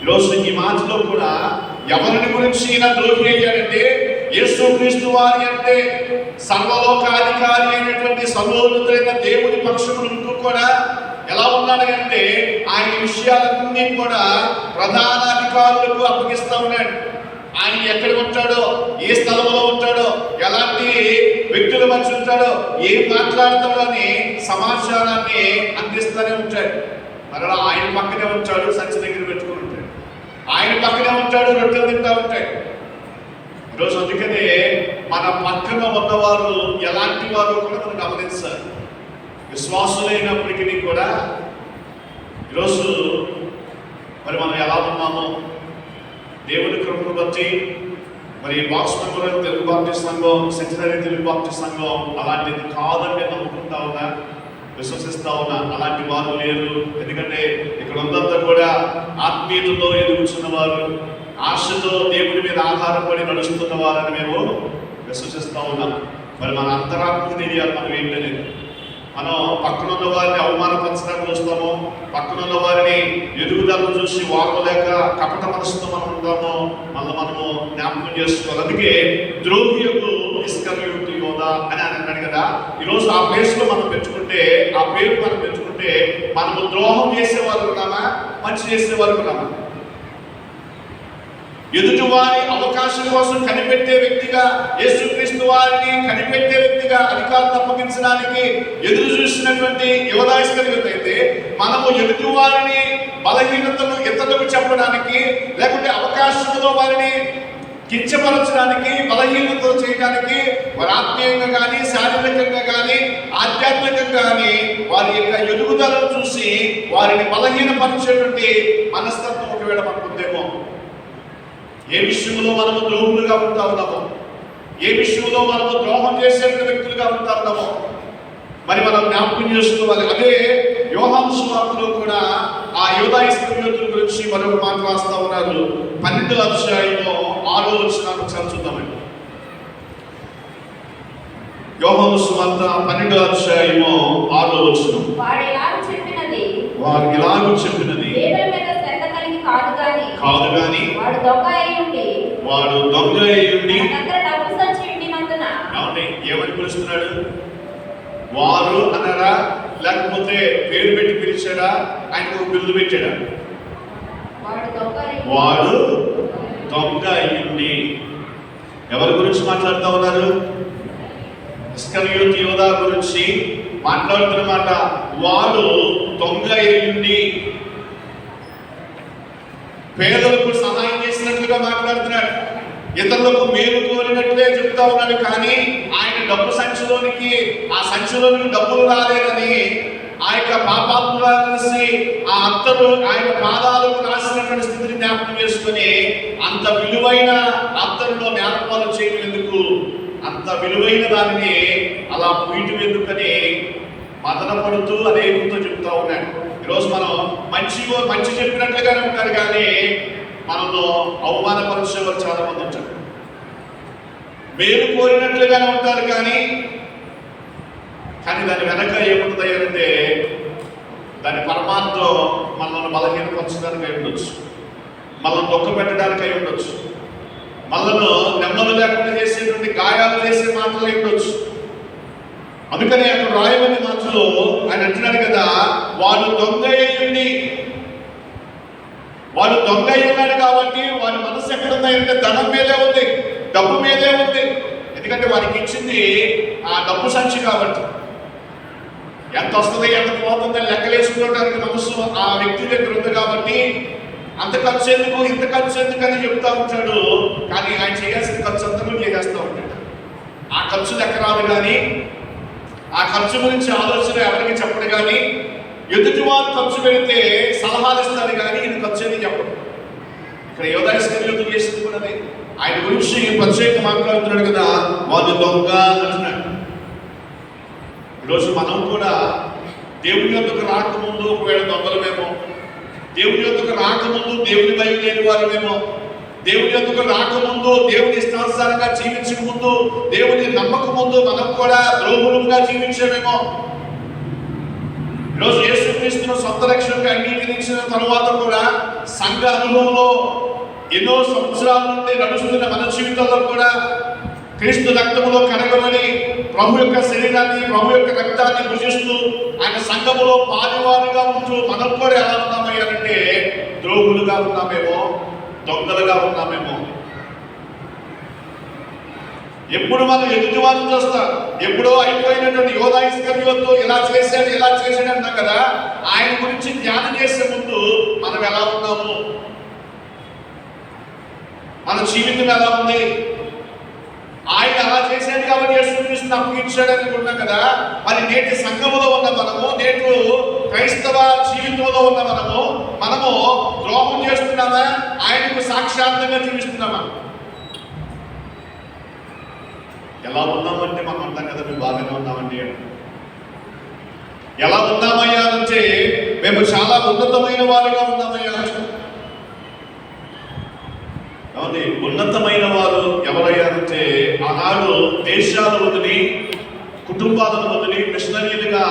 ఈరోజు ఈ మాటలో కూడా ఎవరిని గురించి ఈయన ద్రోహి అయ్యాడంటే, యేసుక్రీస్తు వారి అంటే సర్వలోకాధికారి అయినటువంటి సర్వోన్నతుడైన దేవుని పక్షములు కూడా ఎలా ఉన్నాడు అంటే ఆయన విషయాలన్నీ కూడా ప్రధాన అధికారులకు అప్పగిస్తూ ఉన్నాడు. ఆయన ఎక్కడ ఉంటాడో, ఏ స్థలంలో ఉంటాడో, ఎలాంటి వ్యక్తుల మధ్య ఉంటాడో, ఏం మాట్లాడతాడో అని సమాచారాన్ని అందిస్తూనే ఉంటాడు. మరలా ఆయన పక్కనే ఉంటాడు, సంచి దగ్గర పెట్టుకుని ఉంటాడు. ఆయన పక్కనే ఉంటాడు, రొట్టెలు తింటూ ఉంటాడు. ఈరోజు అందుకనే మన పక్కన ఉన్నవారు ఎలాంటి వారు కూడా మనం గమనించాలి. విశ్వాసులైనప్పటికీ కూడా ఈరోజు మరి మనం ఎలా ఉన్నామో దేవుని కృపను బట్టి మరి బాక్స్ మెంబర్ తెలుగు బాప్టిస్ట్ సంఘం, సెంచరీ తెలుగు బాప్టిస్ట్ సంఘం అలాంటిది కాదని నమ్ముకుంటా ఉన్నా, విశ్వసిస్తా ఉన్నా. అలాంటి వారు లేరు. ఎందుకంటే ఇక్కడ ఉన్నంతా కూడా ఆత్మీయతలో ఎదుగుతున్న వారు, ఆశతో దేవుడి మీద ఆధారపడి నడుస్తున్న వారని మేము విశ్వసిస్తా ఉన్నాం. మరి మన అంతరాత్మకు తెలియాలి మనం ఏం లేదు. మనం పక్కనున్న వారిని అవమానపరచడానికి చూస్తాము, పక్కనున్న వారిని ఎదుగుదలను చూసి వారలేక కపట మనసుతో మనం ఉంటాము. మళ్ళీ మనము జ్ఞాపకం చేసుకోవాలి. అందుకే ద్రోహియకు ఇస్కరియోతు యోధా అని అన్నాడు కదా. ఈరోజు ఆ ప్లేస్లో మనం పెంచుకుంటే, ఆ పేరు మనం పెంచుకుంటే, మనము ద్రోహం చేసేవారు ఉన్నామా, మంచి చేసేవారు ఉన్నామా? ఎదుటివారి అవకాశం కోసం కనిపెట్టే వ్యక్తిగా, యేసుక్రీస్తు వారిని కనిపెట్టే వ్యక్తిగా అధికారం అప్పగించడానికి ఎదురు చూసినటువంటి యోధా ఇస్కరియోతు అయితే, మనము ఎదుటివారిని బలహీనతను ఇతరులకు చెప్పడానికి, లేకుంటే అవకాశంలో వారిని కించపరచడానికి, బలహీనతలు చేయడానికి, వారి ఆత్మీయంగా కానీ, శారీరకంగా కానీ, ఆధ్యాత్మికంగా కానీ వారి యొక్క ఎదుగుదలను చూసి వారిని బలహీనపరిచేటువంటి మనస్తత్వం ఒకవేళ మనకుందేమో. ఏ విషయంలో మనము ద్రోహులుగా ఉంటా ఉన్నామో, ఏ విషయంలో మనము ద్రోహం చేసే వ్యక్తులుగా ఉంటా ఉన్నామో మరి మనం జ్ఞాపకం చేసుకోవాలి. అదే యోహాను సువార్తలో కూడా ఆ యోధా ఇస్కరియోతు గురించి మరొక మాట రాస్తా ఉన్నారు. 12వ అధ్యాయంలో 6వ వచనాన్ని చదువుదామండి. యోహాను సువార్త 12వ అధ్యాయము 6వ వచనం. వాడు ఇలాగ చెప్పినది కాదు గాని వాడు దొంగ అయి ఉండి డబ్బు సంచి ఉండినందున. ఏమని పిలుస్తున్నాడు? వారు అన్నారా, లేకపోతే పేరు పెట్టి పిలిచాడా, ఆయనకు బిల్లు పెట్టాడా? వాడు దొంగ అయ్యుండి. ఎవరి గురించి మాట్లాడుతూ ఉన్నారు? ఇస్కరియోతు యోధా గురించి మాట్లాడుతున్నమాట. వాడు దొంగ అయ్యుండి పేదలకు సహాయం చేసినట్లుగా మాట్లాడుతున్నాడు, ఇతరులకు మేలు కోరినట్లే చెప్తా ఉన్నాడు. కానీ ఆయన డబ్బు సంచిలోనికి, ఆ సంచిలోనికి డబ్బులు రాలేదని ఆ యొక్క పాపాత్మురాసి ఆ అత్తరు ఆయన పాదాలకు రాసినటువంటి స్థితిని జ్ఞాపకం చేసుకుని, అంత విలువైన అత్తరులో జ్ఞాపకాలు చేయడం ఎందుకు, అంత విలువైన దానిని అలా పూయటం ఎందుకని మదన పడుతూ అనేకంతో చెప్తా ఉన్నాడు. ఈరోజు మనం మంచి చెప్పినట్లుగానే ఉంటారు, కానీ మనలో అవమానపరిచేవారు చాలా మంది ఉంటారు. మేలు కోరినట్లుగానే ఉంటారు, కానీ దాని వెనక ఏముంటుంది అంటే దాని పరమార్థం మనల్ని బలహీనపరచడానికి అయి ఉండొచ్చు, మనల్ని దుఃఖ పెట్టడానికి అయి ఉండొచ్చు, మనల్ని నెమ్మది లేకుండా చేసేటువంటి గాయాలు చేసే మాటలు అయి ఉండొచ్చు. అందుకని అక్కడ రాయబడిన మాటలో ఆయన అంటున్నాడు కదా, వాడు దొంగ అయ్యింది, వాడు దొంగ అయి ఉన్నాడు కాబట్టి వాడి మనసు ఎక్కడుందంటే ధనం మీదే ఉంది, డబ్బు మీదే ఉంది. ఎందుకంటే వారికి ఇచ్చింది ఆ డబ్బు సంచి కాబట్టి ఎంత వస్తుంది ఎంత పోతుందని లెక్కలేసుకోవడానికి మనసు ఆ వ్యక్తి దగ్గర ఉంది కాబట్టి అంత ఖర్చు ఎందుకు ఇంత ఖర్చు ఎందుకు అని చెప్తా ఉంటాడు. కానీ ఆయన చేయాల్సిన ఖర్చు అంతా కూడా చేస్తూ ఉంటాడు. ఆ ఖర్చు లెక్క రాదు, కానీ ఆ ఖర్చు గురించి ఆలోచన ఎవరికి చెప్పడు, కానీ ఎదుటివారు ఖర్చు పెడితే సలహాలు ఇస్తాడు, కానీ ఇది ఖర్చు అని చెప్పడు. ఇక్కడ యోధా ఇస్కరియోతు చేసింది కూడా అదే. ఆయన గురించి ప్రత్యేక మాట్లాడుతున్నాడు కదా, వాళ్ళు దొంగ అంటున్నాడు. ఈరోజు మనం కూడా దేవుని యొద్దకు రాకముందు ఒకవేళ దొంగలమేమో, దేవుని యొద్దకు రాకముందు దేవుని భయం లేని వారమేమో, దేవుని యొద్దకు రాకముందు దేవుని ఇష్టానుసారంగా జీవించక ముందు దేవుని నమ్మక ముందు మనం కూడా ద్రోహులుగా జీవించామేమో. ఈరోజు యేసుక్రీస్తును సొంత రక్షణగా అంగీకరించిన తరువాత కూడా సంఘ అనుభవంలో ఎన్నో సంవత్సరాల నుండి నడుస్తున్న మన జీవితంలో కూడా క్రీస్తు రక్తములో కడగబడి ప్రభు యొక్క శరీరాన్ని ప్రభు యొక్క రక్తాన్ని భుజిస్తూ ఆయన సంఘములో పాలువారుగా ఉంటూ మనం కూడా ఎలా ఉన్నామయ్యారంటే ద్రోహులుగా ఉన్నామేమో, దొంగలుగా ఉన్నామేమో. ఎప్పుడు మనం ఎదుటి వారిని చూస్తాం, ఎప్పుడో అయిపోయినటువంటి యోధా ఇస్కరియోతు ఇలా చేశాడు అన్నాం కదా, ఆయన గురించి ధ్యానం చేసే ముందు మనం ఎలా ఉన్నాము, మన జీవితం ఎలా ఉంది. ఆయన అలా చేశాడు కాబట్టి యేసుక్రీస్తుని అప్పగించాడు అనుకుంటున్నాం కదా. మరి నేటి సంఘములో ఉన్న మనము, నేటి క్రైస్తవ జీవితంలో ఉన్న మనము ద్రోహం చేస్తున్నామా, ఆయనకు సాక్షాత్తంగా జీవిస్తున్నామా? ఎలా ఉన్నామంటే మనం అంటాం కదా, మేము బాగానే ఉన్నామండి. ఎలా ఉన్నామయ్యా అంటే మేము చాలా ఉన్నతమైన వారుగా ఉన్నామయ్యా. ఉన్నతమైన వారు ఎవరయ్యారంటే ఆనాడు దేశాలు వదిలి కుటుంబాలను వదిలి మిషనరీలుగా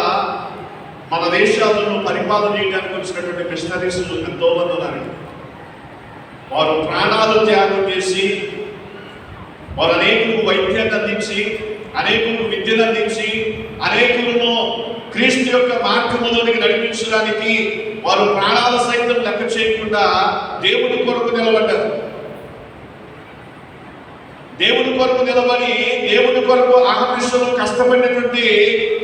మన దేశాలను పరిపాలన చేయడానికి వచ్చినటువంటి మిషనరీస్ ఎంతో మంది ఉన్నారు. వారు ప్రాణాలు త్యాగం చేసి వారు అనేకులకు వైద్యాన్ని అందించి, అనేకులకు విద్యను అందించి, అనేకులను క్రీస్తు యొక్క మార్గంలోనికి నడిపించడానికి వారు ప్రాణాల సైతం లెక్క చేయకుండా దేవుని కొరకు నిలబడ్డారు. దేవుని కొరకు నిలబడి దేవుని కొరకు ఆకర్షణలు కష్టపడినటువంటి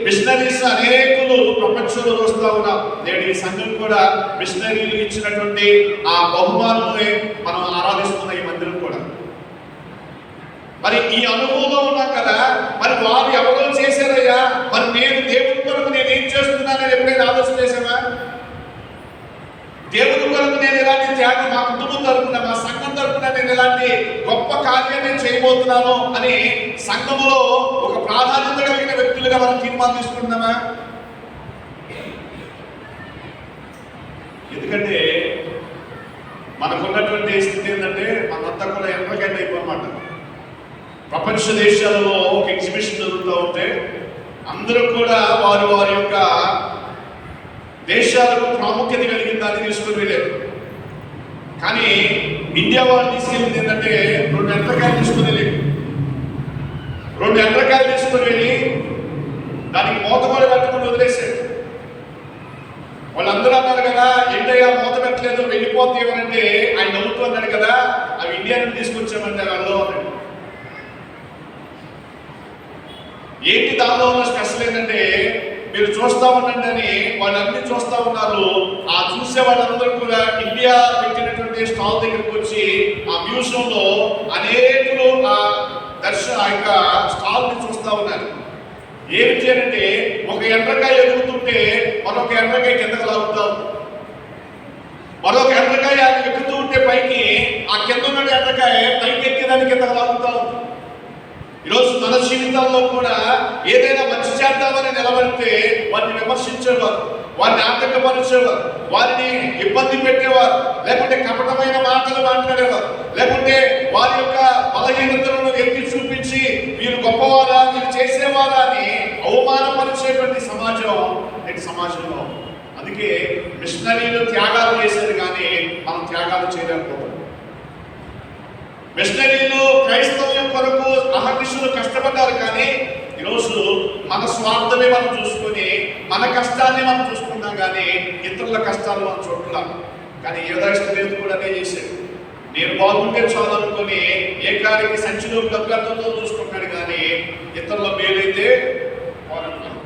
మిషనరీస్ అనేకులు ప్రపంచంలో వస్తూ ఉన్నారు. నేడు ఈ సంఘం కూడా మిషనరీలు ఇచ్చినటువంటి ఆ బహుమానాన్ని మనం ఆరాధిస్తున్న ఈ మందిరం కూడా. మరి ఈ అనుభవంలో ఉన్నాం కదా, మరి వారు ఎవరో చేశారయ్యా, మరి నేను దేవుని కొరకు నేను ఏం చేస్తున్నానని ఎప్పుడైనా ఆలోచన చేశామా? దేవుని కొరకు నేను ఎలాంటి త్యాగం, మా కుటుంబం తరపున మా సంఘం తరపున నేను ఎలాంటి గొప్ప కార్యం నేను చేయబోతున్నాను అని సంఘములో ఒక ప్రాధాన్యత కలిగిన వ్యక్తులుగా మనం తీర్మానం తీసుకుంటున్నామా? ఎందుకంటే మనకున్నటువంటి స్థితి ఏంటంటే మనంతా కూడా ఎంతకంటే అయిపోన్నమాట. ప్రపంచ దేశాలలో ఒక ఎగ్జిబిషన్ జరుగుతూ ఉంటే అందరూ కూడా వారి యొక్క దేశాలకు ప్రాముఖ్యత కలిగిన దాన్ని తీసుకుని వెళ్ళారు. కానీ ఇండియా వాళ్ళు తీసుకెళ్ళింది ఏంటంటే 2 ఎండ్రకాయలు తీసుకుని వెళ్ళి 2 ఎండ్రకాయలు తీసుకుని వెళ్ళి దానికి మూత కూడా పెట్టకుండా వదిలేశారు. వాళ్ళందరూ అన్నారు కదా, ఇండియా మూత పెట్టలేదు వెళ్ళిపోతే ఏమనంటే ఆయన నవ్వుతూ అన్నాడు కదా, అవి ఇండియా నుండి తీసుకొచ్చామంటే వాళ్ళు అన్నాడు. ఏంటి దానిలో ఉన్న స్పెషల్ ఏంటంటే మీరు చూస్తా ఉండండి అని వాళ్ళన్నీ చూస్తా ఉన్నారు. ఆ చూసే వాళ్ళందరూ కూడా ఇండియా పెట్టినటువంటి స్టాల్ దగ్గరికి వచ్చి ఆ మ్యూజియంలో అనేకులు ఆ యొక్క స్టాల్ ని చూస్తా ఉన్నారు. ఏమి చేయాలంటే ఒక ఎండ్రకాయ ఎదుగుతుంటే మరొక ఎండ్రకాయ కిందకు లాగుతాం, మరొక ఎండ్రకాయ ఎక్కుతూ ఉంటే పైకి ఆ కింద ఉన్న ఎండ్రకాయ పైకి ఎక్కేదాన్ని కిందకు లాగుతాం. ఈరోజు మన జీవితాల్లో కూడా ఏదైనా మంచి చేద్దామని నిలబడితే వారిని విమర్శించేవారు, వారిని ఆటంకపరిచేవారు, వారిని ఇబ్బంది పెట్టేవారు, లేకుంటే కపటమైన మాటలు మాట్లాడేవారు, లేకుంటే వారి యొక్క బలహీనతలను ఎత్తి చూపించి పరిపాలించేటువంటి సమాజం నేటి సమాజంలో. అందుకే మిషనరీలు త్యాగాలు చేశారు కానీ మనం త్యాగాలు చేయలేకపోతాం. మిషనరీలు క్రైస్తవం కొరకు అహర్నిశలు కష్టపడ్డారు కానీ ఈరోజు మన స్వార్థమే మనం చూసుకొని మన కష్టాన్ని మనం చూసుకున్నాం కానీ ఇతరుల కష్టాలు మనం చూడలేం. కానీ యోధాయిష్ఠుడు కూడా అదే చేశాడు. నేను బాగుంటే చాలు అనుకొని ఏకానికి సంచిలో డబ్బులతో చూసుకుంటాడు కానీ ఇతరుల మేలైతే పోరాడుతున్నాడు.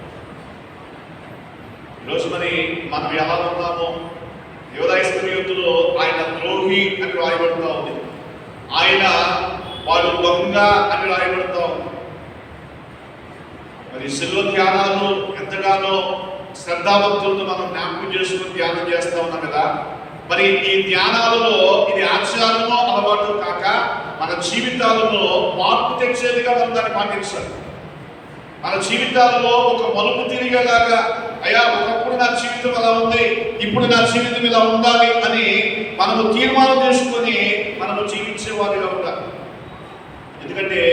ఈరోజు మరి మనం ఎలా ఉన్నామో యోధాయిష్ఠుడు ఆయన ద్రోహి అని రాయబడుతూ ఉంది, ఆయన వాడు దొంగ అని రాయబడుతూ ఉంది. మరి శిల్వ ధ్యానాలు ఎంతగానో శ్రద్ధాభక్తులతో మనం జ్ఞాపకం చేసుకుని ధ్యానం చేస్తా ఉన్నాం కదా. మరి ఈ ధ్యానాలలో ఇది ఆచారమో అలవాటు కాక మన జీవితాలలో మార్పు తెచ్చేదిగా మనం దాన్ని పాటించాలి. మన జీవితాలలో ఒక మలుపు తిరిగేలాగా, అయ్యా ఒకప్పుడు నా జీవితం అలా ఉంది, ఇప్పుడు నా జీవితం ఇలా ఉండాలి అని మనము తీర్మానం చేసుకొని మనము జీవించేవారిగా ఉండాలి. ఎందుకంటే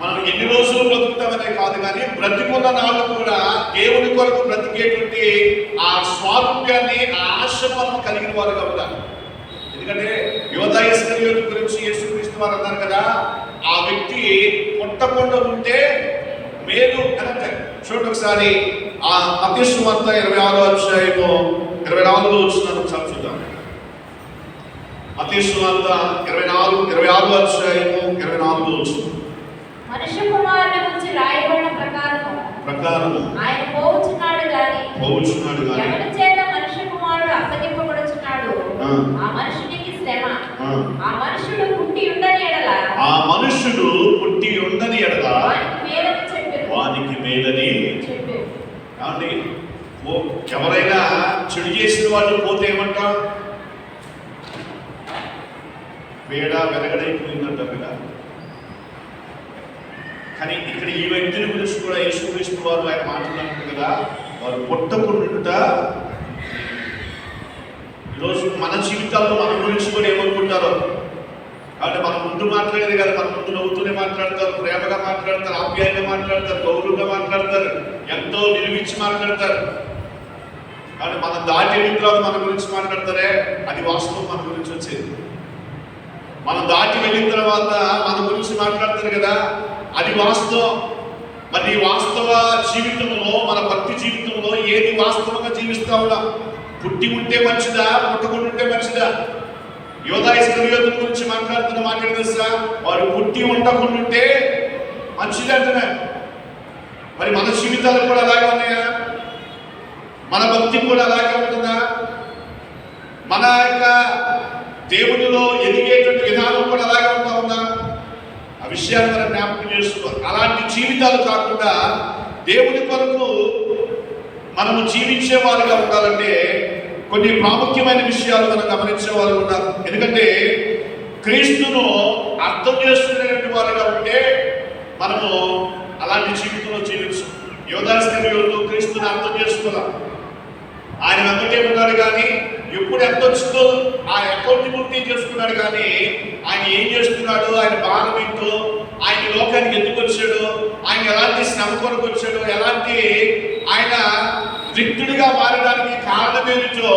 మనం ఎన్ని రోజులు బ్రతుకుతామనే కాదు కానీ బ్రతికున్న నాళ్ళు కూడా దేవుని కొరకు బ్రతికేటువంటి ఆ స్వారూప్యాన్ని, ఆ ఆశ మనం కలిగిన వారుగా ఉండాలి. ఎందుకంటే యోధా ఇస్కరియోతు గురించి యేసుక్రీస్తు వారు అన్నారు కదా, ఆ వ్యక్తి పుట్టకుండా ఉంటే మేలు అని అంటారు. చూడండి ఒకసారి ఆ మత్తయి సువార్త 26వ అధ్యాయము 24వ వచనం చదువుదాం. మత్తయి సువార్త 26వ అధ్యాయము 24వ వచనం. మనుష్య కుమారుని గురించి రాయబడిన ప్రకారము ఆయన పోవచ్చున్నాడు గాని ఎవరి చేత మనుష్య కుమారుడు అప్పగింపబడుచున్నాడు ఆ మనుషునికి శ్రమ, ఆ మనుషుడు పుట్టి ఉండని ఎడల వానికి మేలని చెప్పారు. కాబట్టి ఎవరైనా చెడు చేసిన వాళ్ళు పోతే ఏమంటాం? వేడ వెరగడైపోయిందంటారు కదా. కానీ ఇక్కడ ఈ వ్యక్తిని గురించి కూడా యేసుక్రీస్తు వారు ఆయన మాట్లాడుతున్నారు కదా, వారు పుట్టకుండా. ఈరోజు మన జీవితాల్లో మన గురించి కూడా ఏమనుకుంటారో. కాబట్టి మన ముందు మాట్లాడేది కదా, మన ముందు నవ్వుతూనే మాట్లాడతారు, ప్రేమగా మాట్లాడతారు, ఆప్యాయంగా మాట్లాడతారు, గౌరవంగా మాట్లాడతారు, ఎంతో నిలువించి మాట్లాడతారు. కాబట్టి మన దాటి వెళ్ళిన తర్వాత మన గురించి మాట్లాడతారే, అది వాస్తవం మన గురించి వచ్చేది. మనం దాటి వెళ్ళిన తర్వాత మన గురించి మాట్లాడతారు కదా, అది వాస్తవం. మరి వాస్తవ జీవితంలో, మన భక్తి జీవితంలో ఏది వాస్తవంగా జీవిస్తా ఉన్నాం? పుట్టి ఉంటే మంచిదా, పుట్టకుండా ఉంటే మంచిదా? యోధా ఇస్కరియోతు గురించి మాట్లాడుతున్న మాట తెలుసా? వారు పుట్టి ఉండకుండా ఉంటే మంచిది అంటున్నారు. మరి మన జీవితాలు కూడా అలాగే ఉన్నాయా? మన భక్తి కూడా అలాగే ఉంటుందా? మన యొక్క దేవునిలో ఎదిగేటువంటి విధానం కూడా అలాగే ఉంటా ఉందా? ఆ విషయాన్ని మనం జ్ఞాపకం చేసుకోవాలి. అలాంటి జీవితాలు కాకుండా దేవుని కొరకు మనము జీవించే వారుగా ఉండాలంటే కొన్ని ప్రాముఖ్యమైన విషయాలు మనం గమనించే వారు ఉండాలి. ఎందుకంటే క్రీస్తును అర్థం చేసుకునేటువంటి వారుగా ఉంటే మనము అలాంటి జీవితంలో జీవించం. యోధా ఇస్కరియోతు క్రీస్తుని అర్థం చేసుకోవాలి. ఆయన వెంబటే ఉన్నాడు కానీ ఎప్పుడు ఎంత వచ్చిందో ఆ అకౌంటబిలిటీ చేసుకున్నాడు కానీ ఆయన ఏం చేస్తున్నాడు, ఆయన బాధ ఏంటో, ఆయన లోకానికి ఎందుకు వచ్చాడు, ఆయన ఎలాంటి శ్రమ కొరకు వచ్చాడు, ఎలాంటి ఆయన రిక్తుడిగా మారడానికి కారణం ఏమిటో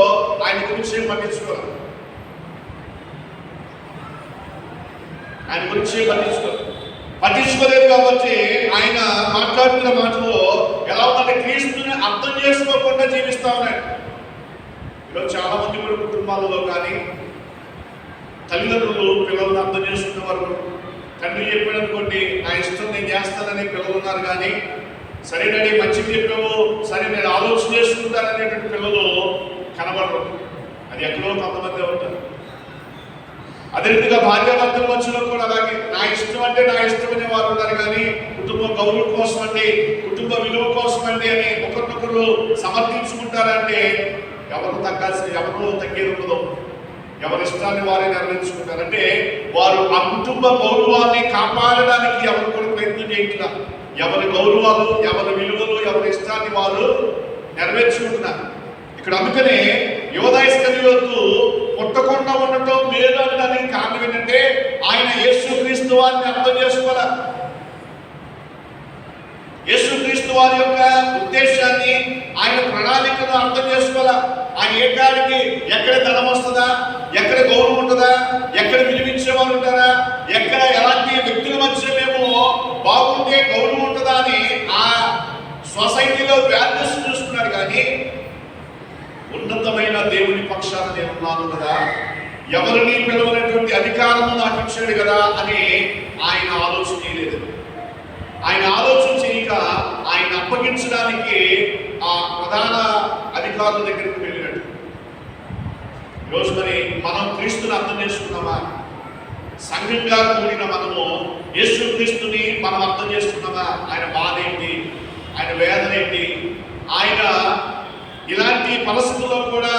ఆయన గురించి పట్టించుకోవాలి. ఆయన గురించి పట్టించుకోలేదు కాబట్టి ఆయన మాట్లాడుతున్న మాటలో ఎలా ఉందంటే క్రీస్తుని అర్థం చేసుకోకుండా జీవిస్తా ఉన్నాడు. ఈరోజు చాలా మంది కూడా కుటుంబాలలో కానీ తల్లిదండ్రులు పిల్లలను అర్థం చేసుకున్న వారు, తండ్రి చెప్పాడనుకోండి నా ఇష్టం నేను చేస్తానని పిల్లలు ఉన్నారు కానీ సరే డాడీ మంచిగా చెప్పావు, సరే నేను ఆలోచన చేసుకుంటాననేటువంటి పిల్లలు కనబడరు. అది ఎక్కడో కొంతమంది ఉంటారు. అదే రీతిగా భార్యాభర్తల మధ్యలో కూడా అలాగే నా ఇష్టం అంటే నా ఇష్టం అనే వారు ఉన్నారు కానీ కుటుంబ గౌరవం కోసం అండి, కుటుంబ విలువ కోసం అండి అని ఒకరినొకరు సమర్థించుకుంటారంటే ఎవరు తగ్గేది ఉండదు. ఎవరి ఇష్టాన్ని వారే నెరవేర్చుకుంటారు. అంటే వారు ఆ కుటుంబ గౌరవాన్ని కాపాడడానికి ఎవరు కూడా ప్రయత్నం చేయట్లా. ఎవరి గౌరవాలు, ఎవరి విలువలు, ఎవరి ఇష్టాన్ని వారు నెరవేర్చుకుంటున్నారు. ఇక్కడ అందుకనే యోధా ఇస్కరియోతు పుట్టకుండా ఉండటం మేలు అనడానికి కారణం ఏంటంటే ఆయన యేసుక్రీస్తు వారిని అర్థం చేసుకోవాలి. యేసుక్రీస్తు వారి యొక్క ఆయన ప్రణాళికను అర్థం చేసుకోవాలా. ఆయన ఏ కాడికి ఎక్కడ ధనం వస్తుందా, ఎక్కడ గౌరవం ఉంటుందా, ఎక్కడ విలువించే వాళ్ళు ఉంటారా, ఎక్కడ ఎలాంటి వ్యక్తుల మధ్య మేము బాగుంటే గౌరవం ఉంటుందా అని ఆ సొసైటీలో వాల్యూస్ చూసుకున్నాడు. కానీ ఉన్నతమైన దేవుని పక్షాన నేను ఉన్నాను కదా, ఎవరిని పిలవనటువంటి అధికారము నాకు ఇచ్చాడు కదా అని ఆయన ఆలోచన చేయలేదు. ఆయన ఆలోచన చేయక ఆయన అప్పగించడానికి ఆ ప్రధాన అధికారుల దగ్గరికి వెళ్ళినట్టు. ఈరోజు మరి మనం క్రీస్తుని అర్థం చేసుకున్నామా? సంఘంగా కూడిన మనము యేసు క్రీస్తుని మనం అర్థం చేసుకున్నామా? ఆయన బాధ ఏంటి, ఆయన వేదన ఏంటి, ఆయన ఇలాంటి పరిస్థితుల్లో కూడా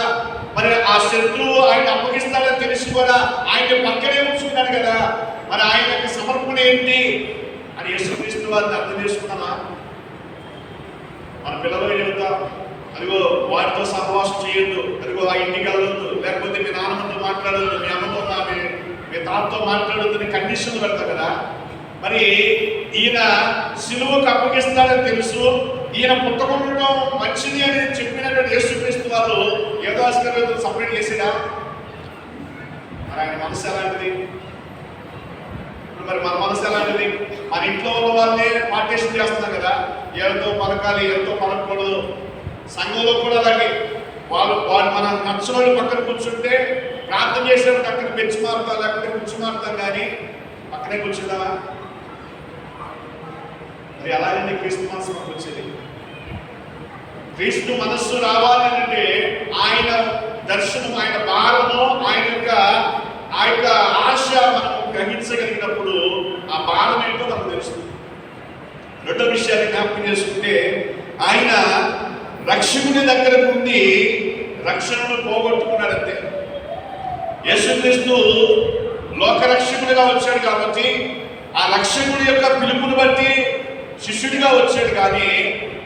మరి ఆ శత్రువు ఆయన అప్పగిస్తాడని తెలిసి కూడా ఆయన పక్కనే ఉంచుకున్నాడు కదా, మరి ఆయన యొక్క సమర్పణ ఏంటి అని యేసుక్రీస్తు వారిని అర్థం చేసుకున్నామా? మన పిల్లలు చెబుతాం, అదిగో వారితో సహవాసం చేయొద్దు, అదిగో ఆ ఇంటికి వెళ్ళొద్దు, లేకపోతే మీ నాన్నమ్మతో మాట్లాడొద్దు, మీ అమ్మతో మీ తాతతో మాట్లాడొద్దు అని కండిషన్లు పెడతాం కదా. మరి ఈయన సిలువకు అప్పగిస్తాడని తెలుసు, ఈయన పుట్టకుండా మంచిది అని చెప్పినటువంటి యేసుక్రీస్తు వారు ఏదో ఆస్కర్యం సపరేట్ చేసినా? మరి ఆయన మనసు ఎలాంటిది? మరి మన మనసు ఎలాంటిది? మన ఇంట్లో ఉన్న వాళ్ళే పార్టీషన్ చేస్తున్నాం కదా, ఎవరితో పలకాలి, ఎవరితో పలకూడదు. సంఘంలో కూడా అలాగే వాళ్ళు మనం నచ్చిన వాళ్ళు పక్కన కూర్చుంటే ప్రార్థన చేసినప్పుడు అక్కడ బెంచ్ మారుతాం, లేకపోతే కూర్చు మారుతాం, కానీ పక్కనే కూర్చుంటావా? మరి అలాగే క్రీస్తు మనసు మనకు వచ్చేది. క్రీస్తు మనస్సు రావాలి అంటే ఆయన దర్శనం, ఆయన భారము, ఆయన యొక్క ఆశ మనం గ్రహించగలిగినప్పుడు ఆ భారం ఏంటో మనకు తెలుస్తుంది. రెండో విషయాన్ని జ్ఞాపకం చేసుకుంటే, ఆయన రక్షకుని దగ్గర నుండి రక్షణను పోగొట్టుకున్నాడంతే. యేసుక్రీస్తు లోకరక్షకుడిగా వచ్చాడు కాబట్టి ఆ రక్షకుడి యొక్క పిలుపుని బట్టి శిష్యుడిగా వచ్చాడు, కానీ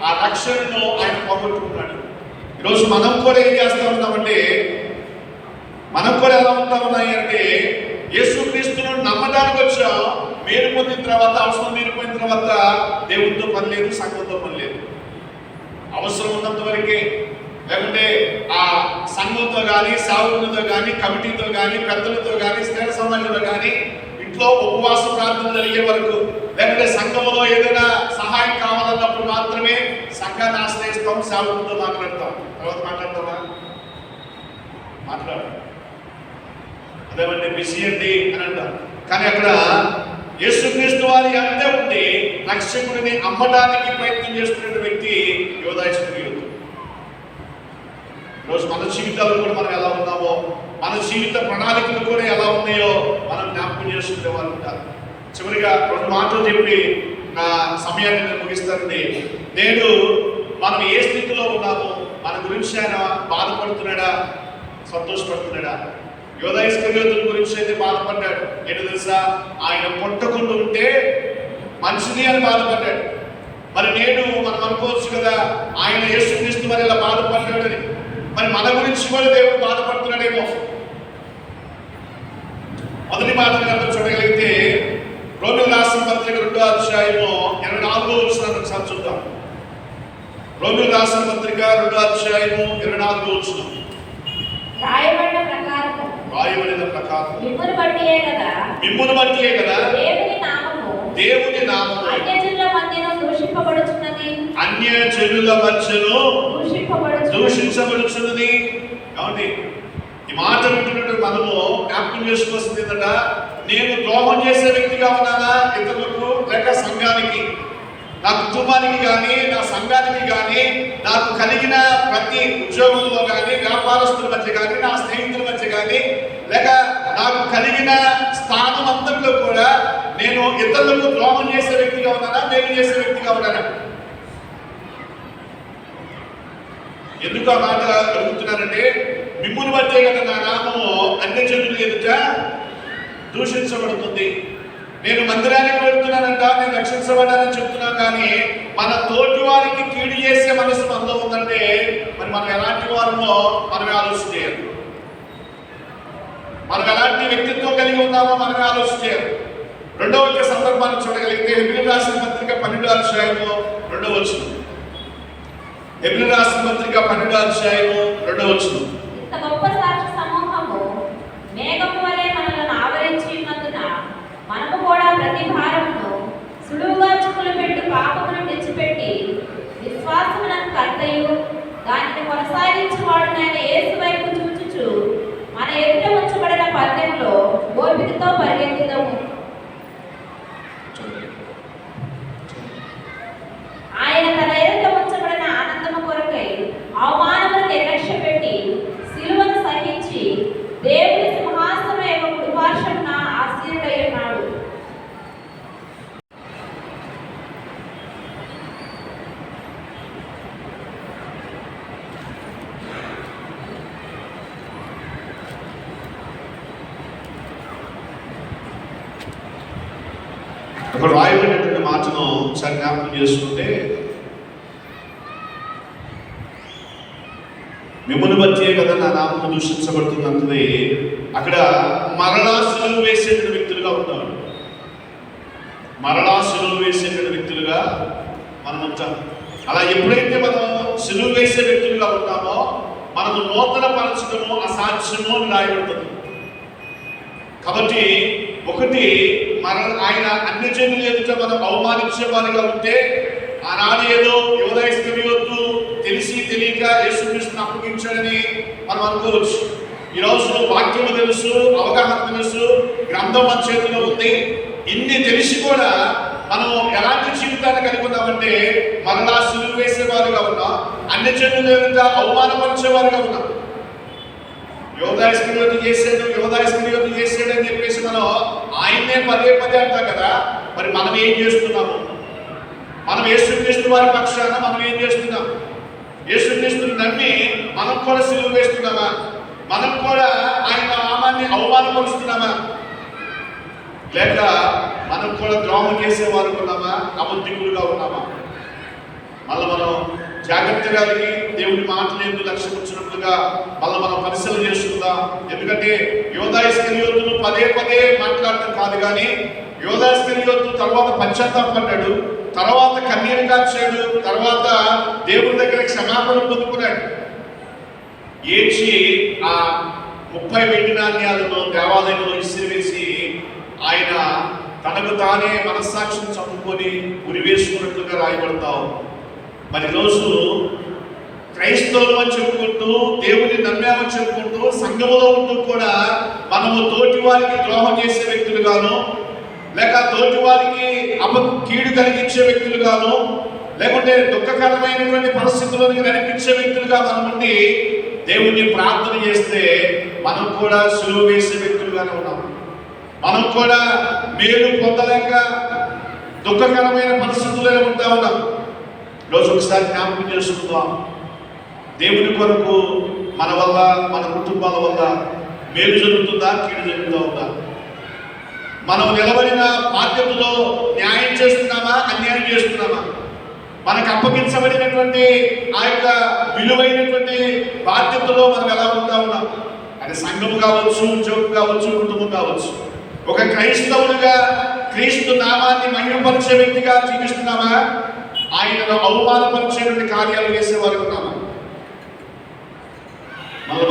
ఆ రక్షణను ఆయన పోగొట్టుకున్నాడు. ఈరోజు మనం కూడా ఏం చేస్తా ఉన్నామంటే, మనం కూడా ఎలా ఉంటా ఉన్నాయి అంటే, యేసుక్రీస్తును నమ్మడానికి వచ్చాం, మేలు పొందిన తర్వాత, అవసరం తీరిపోయిన తర్వాత దేవుడితో పని లేదు, సంఘంతో పని లేదు. అవసరం ఉన్నంత వరకే, లేకుంటే ఆ సంఘంతో కానీ, సావులతో కానీ, కమిటీతో కానీ, పెద్దలతో కానీ, స్నేహ సమాజంలో కానీ, ఇంట్లో ఉపవాస ప్రార్థన జరిగే వరకు, లేకపోతే సంఘంలో ఏదైనా సహాయం కావాలన్నప్పుడు మాత్రమే సంఘాన్ని ఆశ్రయిస్తాం, సావులతో మాట్లాడతాం. తర్వాత మాట్లాడతామా? మాట్లాడు, అదేమంటే బిజీ అండి అని అంటాం. కానీ అక్కడ యేసుక్రీస్తు వారి అంతే ఉండి రక్షకుడిని అమ్మడానికి ప్రయత్నం చేస్తున్న వ్యక్తి యూదా ఇస్కరియోతు. ఈరోజు మన జీవితాలు కూడా మనం ఎలా ఉన్నామో, మన జీవిత ప్రణాళికలు కూడా ఎలా ఉన్నాయో మనం జ్ఞాపకం చేసుకునే వాళ్ళు ఉంటారు. చివరిగా రెండు మాటలు చెప్పి నా సమయాన్ని నేను ముగిస్తానండి. నేడు మనం ఏ స్థితిలో ఉన్నామో, మన గురించి ఆయన బాధపడుతున్నాడా, సంతోషపడుతున్నాడా? యూదా ఇస్కరియోతు గురించి అయితే బాధపడ్డాడు. ఏంటో తెలుసా? ఆయన పుట్టకుండా ఉంటే మంచిది అని బాధపడ్డాడు. మరి నేను మనం అనుకోవచ్చు కదా, ఆయన యేసుక్రీస్తు మరి ఇలా బాధపడ్డాడని. మరి మన గురించి కూడా దేవుడు బాధపడుతున్నాడేమో. మొదటి మాట కనుక చూడగలిగితే రోమీయులకు రాసిన పత్రిక 2వ అధ్యాయము 24వ వచనాన్ని ఒకసారి చూద్దాం. రోమీయులకు రాసిన పత్రిక 2వ అధ్యాయము 24వ వచనం. రాయబడిన ప్రకారం మిమ్మును బట్టియే కదా దేవుని నామము అన్యజనుల మధ్యను దూషించబడుచున్నది. కాబట్టి ఈ మాట వింటున్నట్టు మనము జ్ఞాపకం చేసుకోవాల్సింది ఏంటంటే, నేను ద్రోహం చేసే వ్యక్తిగా ఉన్నానా ఇతరులకు, లేక సంఘానికి, నా కుటుంబానికి కానీ, నా సంఘానికి కానీ, నాకు కలిగిన ప్రతి ఉద్యోగంలో కానీ, వ్యాపారస్తుల మధ్య కానీ, నా స్నేహితుల మధ్య కానీ, లేక నాకు కలిగిన స్థానం అంతట్లో కూడా నేను ఇతరులకు ద్రోహం చేసే వ్యక్తిగా ఉన్నానా, మేలు చేసే వ్యక్తిగా ఉన్నానా? ఎందుకు ఆ మాట అడుగుతున్నానంటే, మిమ్మును బట్టే కదా నా నామము అన్యజనుల ఎదుట దూషించబడుతుంది. నేను మందిరానికి వెళ్తున్నానంట, నేను రక్షించబడ్డానని చెప్తున్నాను, కానీ మన తోటి వారికి కీడు చేసే మనసు మనలో ఉందంటే మరి మనం ఎలాంటి వారమో మనమే ఆలోచన చేయాలి. మనం ఎలాంటి వ్యక్తిత్వం కలిగి ఉన్నామో మనమే ఆలోచన చేయాలి. రెండవ సందర్భాన్ని చూడగలిగితే హెబ్రీయులకు రాసిన పత్రిక 12వ అధ్యాయము 2వ వచనం. హెబ్రీ రాసిన పత్రిక 12వ అధ్యాయము 2వ వచనం. ఇంత గొప్ప సాక్షి సమూహము మేఘము వలె మనలను ఆవరించి ఉన్నందున మనము కూడా ప్రతి భారమును సులువుగా చుక్కులు పెట్టు పాపమును విడిచిపెట్టి విశ్వాసమునకు కర్తయు దానిని కొనసాగించువాడునైన యేసు వైపు చూచుచు మన ఎదుట ఉంచబడిన పందెంలో ఓపికతో పరిగెత్తుదము. ఆయన తన ఎదుట ఉంచబడిన ఆనందము కొరకై అవమానమును నిర్లక్ష్య పెట్టి సిలువను సహించి దేవుని సింహాసనం యొక్క కుడిపార్శ్వమున ఆసీనుడై ఉన్నాడు. అక్కడ రాయబడినటువంటి మాటను ఒకసారి జ్ఞాపకం చేసుకుంటే, మిమ్మల్ని బట్టే కదా నా నామము దూషించబడుతుంది అంటుంది. అక్కడ మరలా సిలువ వేసేటువంటి వ్యక్తులుగా ఉంటారు. మరలా సిలువ వేసేటువంటి వ్యక్తులుగా మనం ఉంటాం. అలా ఎప్పుడైతే మనం సిలువ వేసే వ్యక్తులుగా ఉంటామో మనకు నూతన పరచడము అసాధ్యము అని రాయబడుతుంది. కాబట్టి ఒకటి ఆయన అన్ని జనుల ఎదుట మనం అవమానించే వారిగా ఉంటే, ఆనాడు ఏదో యూదా ఇస్కరియోతు తెలిసి తెలియక యేసుక్రీస్తుని అప్పగించాడని మనం అనుకోవచ్చు. ఈరోజు వాక్యము తెలుసు, అవగాహన తెలుసు, గ్రంథం మన చేతిలో ఉంది. ఇన్ని తెలిసి కూడా మనం ఎలాంటి జీవితాన్ని కలిగి ఉన్నామంటే మరలా సిలువ వేసేవారుగా ఉన్నాం, అన్ని జనుల ఎదుట అవమానపరిచేవారుగా ఉన్నాం. యూదా ఇస్కరియోతు చేసాడు అని చెప్పేసి మనం ఆయన్నే పదే అంటాం కదా. మరి మనం ఏం చేస్తున్నాము? మనం యేసుక్రీస్తు వారి పక్షాన మనం ఏం చేస్తున్నాం? యేసుక్రీస్తుని నమ్మి మనం కూడా సిలువ వేస్తున్నామా? మనం కూడా ఆయన నామాన్ని అవమానపరుస్తున్నామా? లేక మనం కూడా ద్రోహం చేసేవారు ఉన్నామా? అబద్ధికులుగా ఉన్నామా? మళ్ళీ మనం జాగ్రత్తగా దేవుడి మాటలు ఎందుకు లక్ష్యం వచ్చినట్లుగా మళ్ళీ మనం పరిశీలన చేసుకుందాం. ఎందుకంటే యూదా ఇస్కరియోతును పదే మాట్లాడటం కాదు, కానీ యూదా ఇస్కరియోతు తర్వాత పశ్చాత్తాపడ్డాడు, తర్వాత కన్నీరు కార్చాడు, తర్వాత దేవుడి దగ్గర క్షమాపణ పొందుకున్నాడు. ఏడ్చి ఆ 30 వెండి నాణ్యాలను దేవాలయంలో ఇసిరివేసి ఆయన తనకు తానే మనస్సాక్షిని చంపుకొని ఉరివేసుకున్నట్లుగా రాయబడతావు. మరి రోజు క్రైస్తవులు అని చెప్పుకుంటూ, దేవుని నమ్మామని చెప్పుకుంటూ, సంఘములో ఉంటూ కూడా మనము తోటి వారికి ద్రోహం చేసే వ్యక్తులుగాను, లేక తోటి వారికి కీడు కలిగించే వ్యక్తులుగాను, లేకుంటే దుఃఖకరమైనటువంటి పరిస్థితుల్లోకి నడిపించే వ్యక్తులుగా మనం ఉండి దేవుణ్ణి ప్రార్థన చేస్తే మనం కూడా సిలువ వేసే వ్యక్తులుగానే ఉన్నాం. మనం కూడా మేలు పొందలేక దుఃఖకరమైన పరిస్థితుల్లో ఉంటా ఉన్నాం. రోజు ఒకసారి జ్ఞాపకం చేసుకుందాం. దేవుని కొరకు మన వల్ల, మన కుటుంబాల వల్ల మేలు జరుగుతుందా, కీడు జరుగుతూ ఉందా? మనం నిలబడిన బాధ్యతలో న్యాయం చేస్తున్నామా, అన్యాయం చేస్తున్నామా? మనకు అప్పగించబడినటువంటి ఆ యొక్క విలువైనటువంటి బాధ్యతలో మనం ఎలా ఉంటా ఉన్నాం? అది సంఘము కావచ్చు, ఉద్యోగం కావచ్చు, కుటుంబం కావచ్చు. ఒక క్రైస్తవుడిగా క్రీస్తు నామాన్ని మహిమపరిచే వ్యక్తిగా జీవిస్తున్నామా, ఆయనను అవమానపరిచేటువంటి కార్యాలు చేసేవారు ఉన్నామా? మనం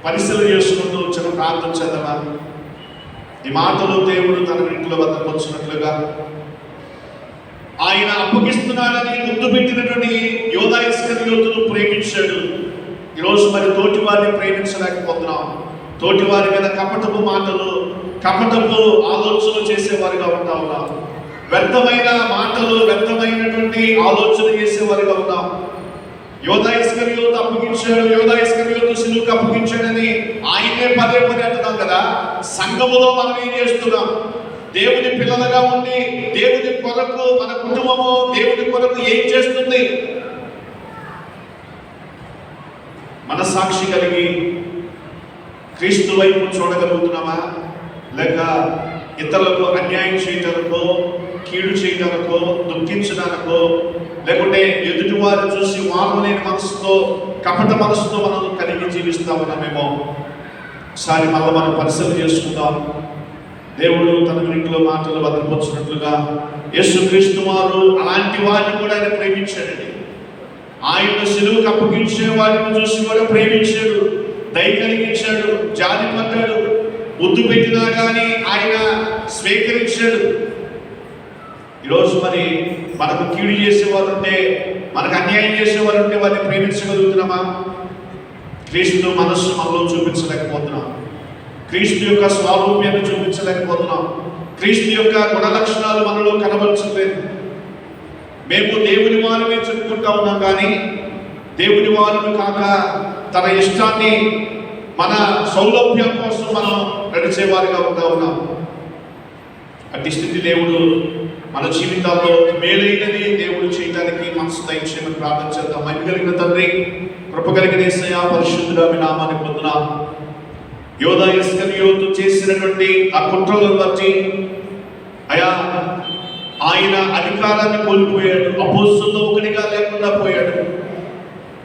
పరిశీలన చేసుకుంటూ చిన్న ప్రార్థన చేద్దామా? ఈ మాటలు దేవుడు తన ఇంట్లో భద్రపరుచినట్లుగా ఆయన అప్పగిస్తున్నాడని ముందు పెట్టినటువంటి యూదా ఇస్కరియోతును ప్రేమించాడు. ఈరోజు మరి తోటి వారిని ప్రేమించలేకపోతున్నాం. తోటి వారి మీద కపటపు మాటలు, కపటపు ఆలోచనలు చేసేవారిగా ఉంటా ఉన్నాం. వ్యర్థమైన మాటలు, వ్యర్థమైనటువంటి ఆలోచన చేసేవారిగా ఉన్నాం. యూదా ఇస్కరియోతు అప్పగించాడు, యూదా ఇస్కరియోతు సిలువకు అప్పగించాడని ఆయనే పదే అంటున్నాం కదా. సంఘములో మనం ఏం చేస్తున్నాం? దేవుని పిల్లలుగా ఉండి దేవుని కొరకు మన కుటుంబము దేవుని కొరకు ఏం చేస్తుంది? మనస్సాక్షి కలిగి క్రీస్తు వైపు చూడగలుగుతున్నామా? లేక ఇతరులకు అన్యాయం చేయడానికో, కీడు చేయడానికో, దుఃఖించడానికో, లేకుంటే ఎదుటివారు చూసి వారలేని మనసుతో, కపట మనసుతో మనం కలిగి జీవిస్తా ఉన్నామేమో? ఒకసారి మనం పరిశీలన చేసుకుందాం. దేవుడు తన ఇంట్లో మాటలు భద్రపరుచినట్లుగా యేసుక్రీస్తు వారు అలాంటి వారిని కూడా ఆయన ప్రేమించాడండి. ఆయన సిలువకు అప్పగించే వారిని చూసి కూడా ప్రేమించాడు, దయ కలిగించాడు, జాలి పడ్డాడు. ముద్దు పెట్టినా కానీ ఆయన స్వీకరించాడు. ఈరోజు మరి మనకు కీడు చేసేవారు ఉంటే, మనకు అన్యాయం చేసేవారు ఉంటే వారిని ప్రేమించగలుగుతున్నామా? క్రీస్తు మనస్సు మనలో చూపించలేకపోతున్నాం, క్రీస్తు యొక్క స్వారూప్యాన్ని చూపించలేకపోతున్నాం, క్రీస్తు యొక్క గుణ లక్షణాలు మనలో కనబరచలేదు. మేము దేవుని వారిని చెప్పుకుంటా ఉన్నాం, కానీ దేవుని వారిని కాక తన ఇష్టాన్ని మన సౌలభ్యం కోసం మనం నడిచేవారిగా ఉన్నాం. అట్టి స్థితి దేవుడు మన జీవితాల్లో మేలైనది దేవుడు చేయడానికి మనసు దయచేయమని ప్రార్థన చేద్దాం. మహిమ కలిగిన తండ్రి, కృప కలిగిన యేసయ్యా, పరిశుద్ధుడా మీ నామానికి పొందునాం. యోధా ఇస్కరియోతు చేసినటువంటి ఆ కుట్రలను బట్టి అయా ఆయన అధికారాన్ని కోల్పోయాడు, అపోస్తలుల్లో ఒకటిగా లేకుండా పోయాడు.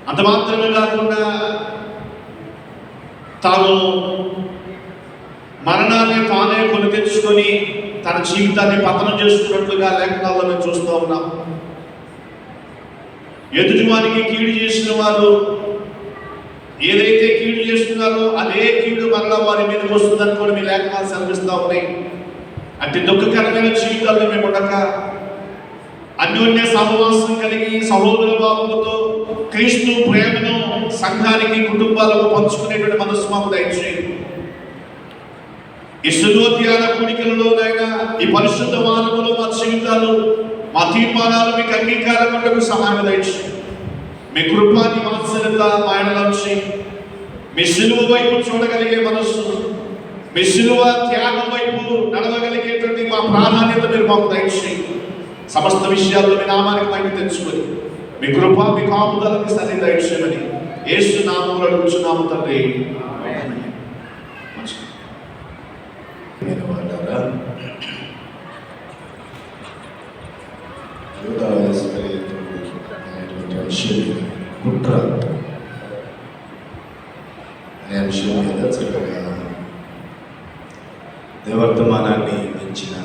అంత మాత్రమే కాకుండా తాను మరణాన్ని తానే కొని తెచ్చుకొని తన జీవితాన్ని పతనం చేసుకున్నట్లుగా లేఖనాల్లో మేము చూస్తూ ఉన్నాం. ఎదుటివానికి కీడు చేసిన వారు ఏదైతే కీడు చేస్తున్నారో అదే కీడు మరలా వారి మీదకి వస్తుందని కూడా మీ లేఖనాలు సెలవిస్తూ ఉన్నాయి. అట్టి దుఃఖకరమైన జీవితాల్లో మేము ఉండక అన్యోన్య సహవాసం కలిగి సహోదర భావముతో క్రీస్తు ప్రేమను సంఘానికి, కుటుంబాలకు పంచుకునేటువంటి మనస్సు మాకు దయచేయండి. ఈ శుద్ధోద్యాన కూడికలలోనైనా ఈ పరిశుద్ధ వారములో మా జీవితాలు, మా తీర్మానాలు మీకు అంగీకారం సహాయం దయచేయండి. మీ కృపాన్ని వాత్సల్యత మాయనలోంచి మీ శిలువ వైపు చూడగలిగే మనస్సు, మీ శిలువ త్యాగం వైపు నడవగలిగేటువంటి మా ప్రాధాన్యత మీరు మాకు దయచేయండి. సమస్త విషయాల్లో మీ నామానికి మహిమ తెచ్చుకొని మీ కృప, మీ కాపుదలకి సన్ని దయచేయమని యేసు నామములో అడుగుచున్నాము తండ్రి. కుట్ర అనే అంశం మీద చక్కగా దేవర్తమానాన్ని పెంచిన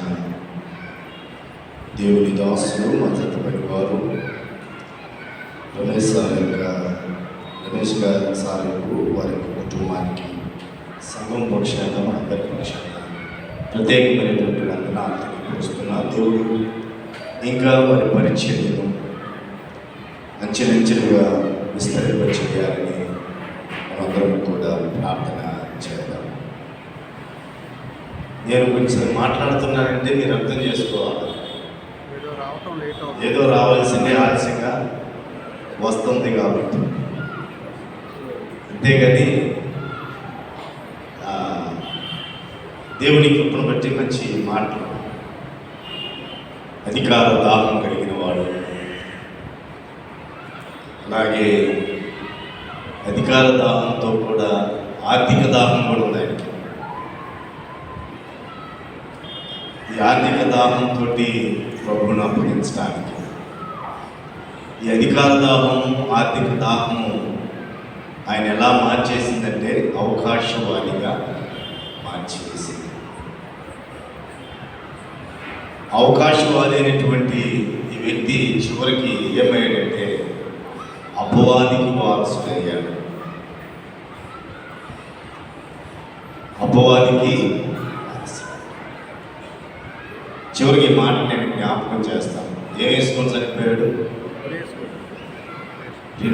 దేవుని దాసులు, మద్దతు వారు రమేష్ గారి సార్లకు, వారి కుటుంబానికి, సంఘం పక్షాన, అందరి పక్షాన ప్రత్యేకమైనటువంటి వందనాలు తెలియపరుస్తున్నా. దేవుడు ఇంకా వారి పరిచర్యను అంచెలంచెలుగా విస్తరింపచేయాలని మనందరం కూడా ప్రార్థన చేద్దాం. నేను కొంచెం మాట్లాడుతున్నానంటే మీరు అర్థం చేసుకోవాలి, ఏదో రావాల్సిందే ఆలస్యంగా వస్తుంది కాబట్టి. అంతేగాని దేవుని కృపను బట్టి మంచి మాటలు, అధికార దాహం కలిగిన వాడు, అలాగే అధికార దాహంతో కూడా ఆర్థిక దాహం కూడా ఉంది ఆయనకి. ఈ ఆర్థిక దాహంతో ప్రభువును అప్పగించడానికి, ఈ అధికార దాహము, ఆర్థిక దాహము ఆయన ఎలా మార్చేసిందంటే అవకాశవాదిగా మార్చేసింది. అవకాశవాది అయినటువంటి ఈ వ్యక్తి చివరికి ఏమయ్యాడంటే అపవాదికి వారసుడయ్యాడు. అపవాదికి చివరికి మాట నేను జ్ఞాపకం చేస్తాను. ఏం వేసుకొని చనిపోయాడు?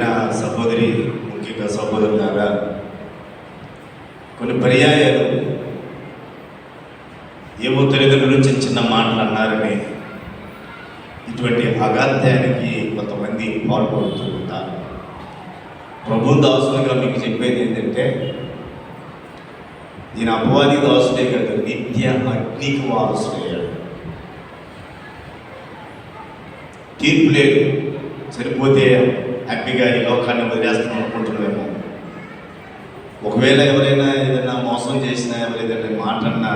నా సహోదరి, ముఖ్యంగా సహోదరులారా, కొన్ని పర్యాయాలు ఏవో తల్లిదండ్రుల నుంచి చిన్న మాటలు అన్నారని ఇటువంటి అగాధ్యానికి కొంతమంది పాల్పడుతూ ఉంటారు. ప్రభు దాసులుగా మీకు చెప్పేది ఏంటంటే, ఈయన అపవాది దాసుడే కాదు, నిత్య అగ్నికి వారసుడయ్యాడు. తీర్పు లేదు, సరిపోతే హ్యాపీగా ఈ లోకాన్ని వదిలేస్తాం అనుకుంటున్నామేమో. ఒకవేళ ఎవరైనా ఏదైనా మోసం చేసినా, ఎవరైనా మాట అన్నా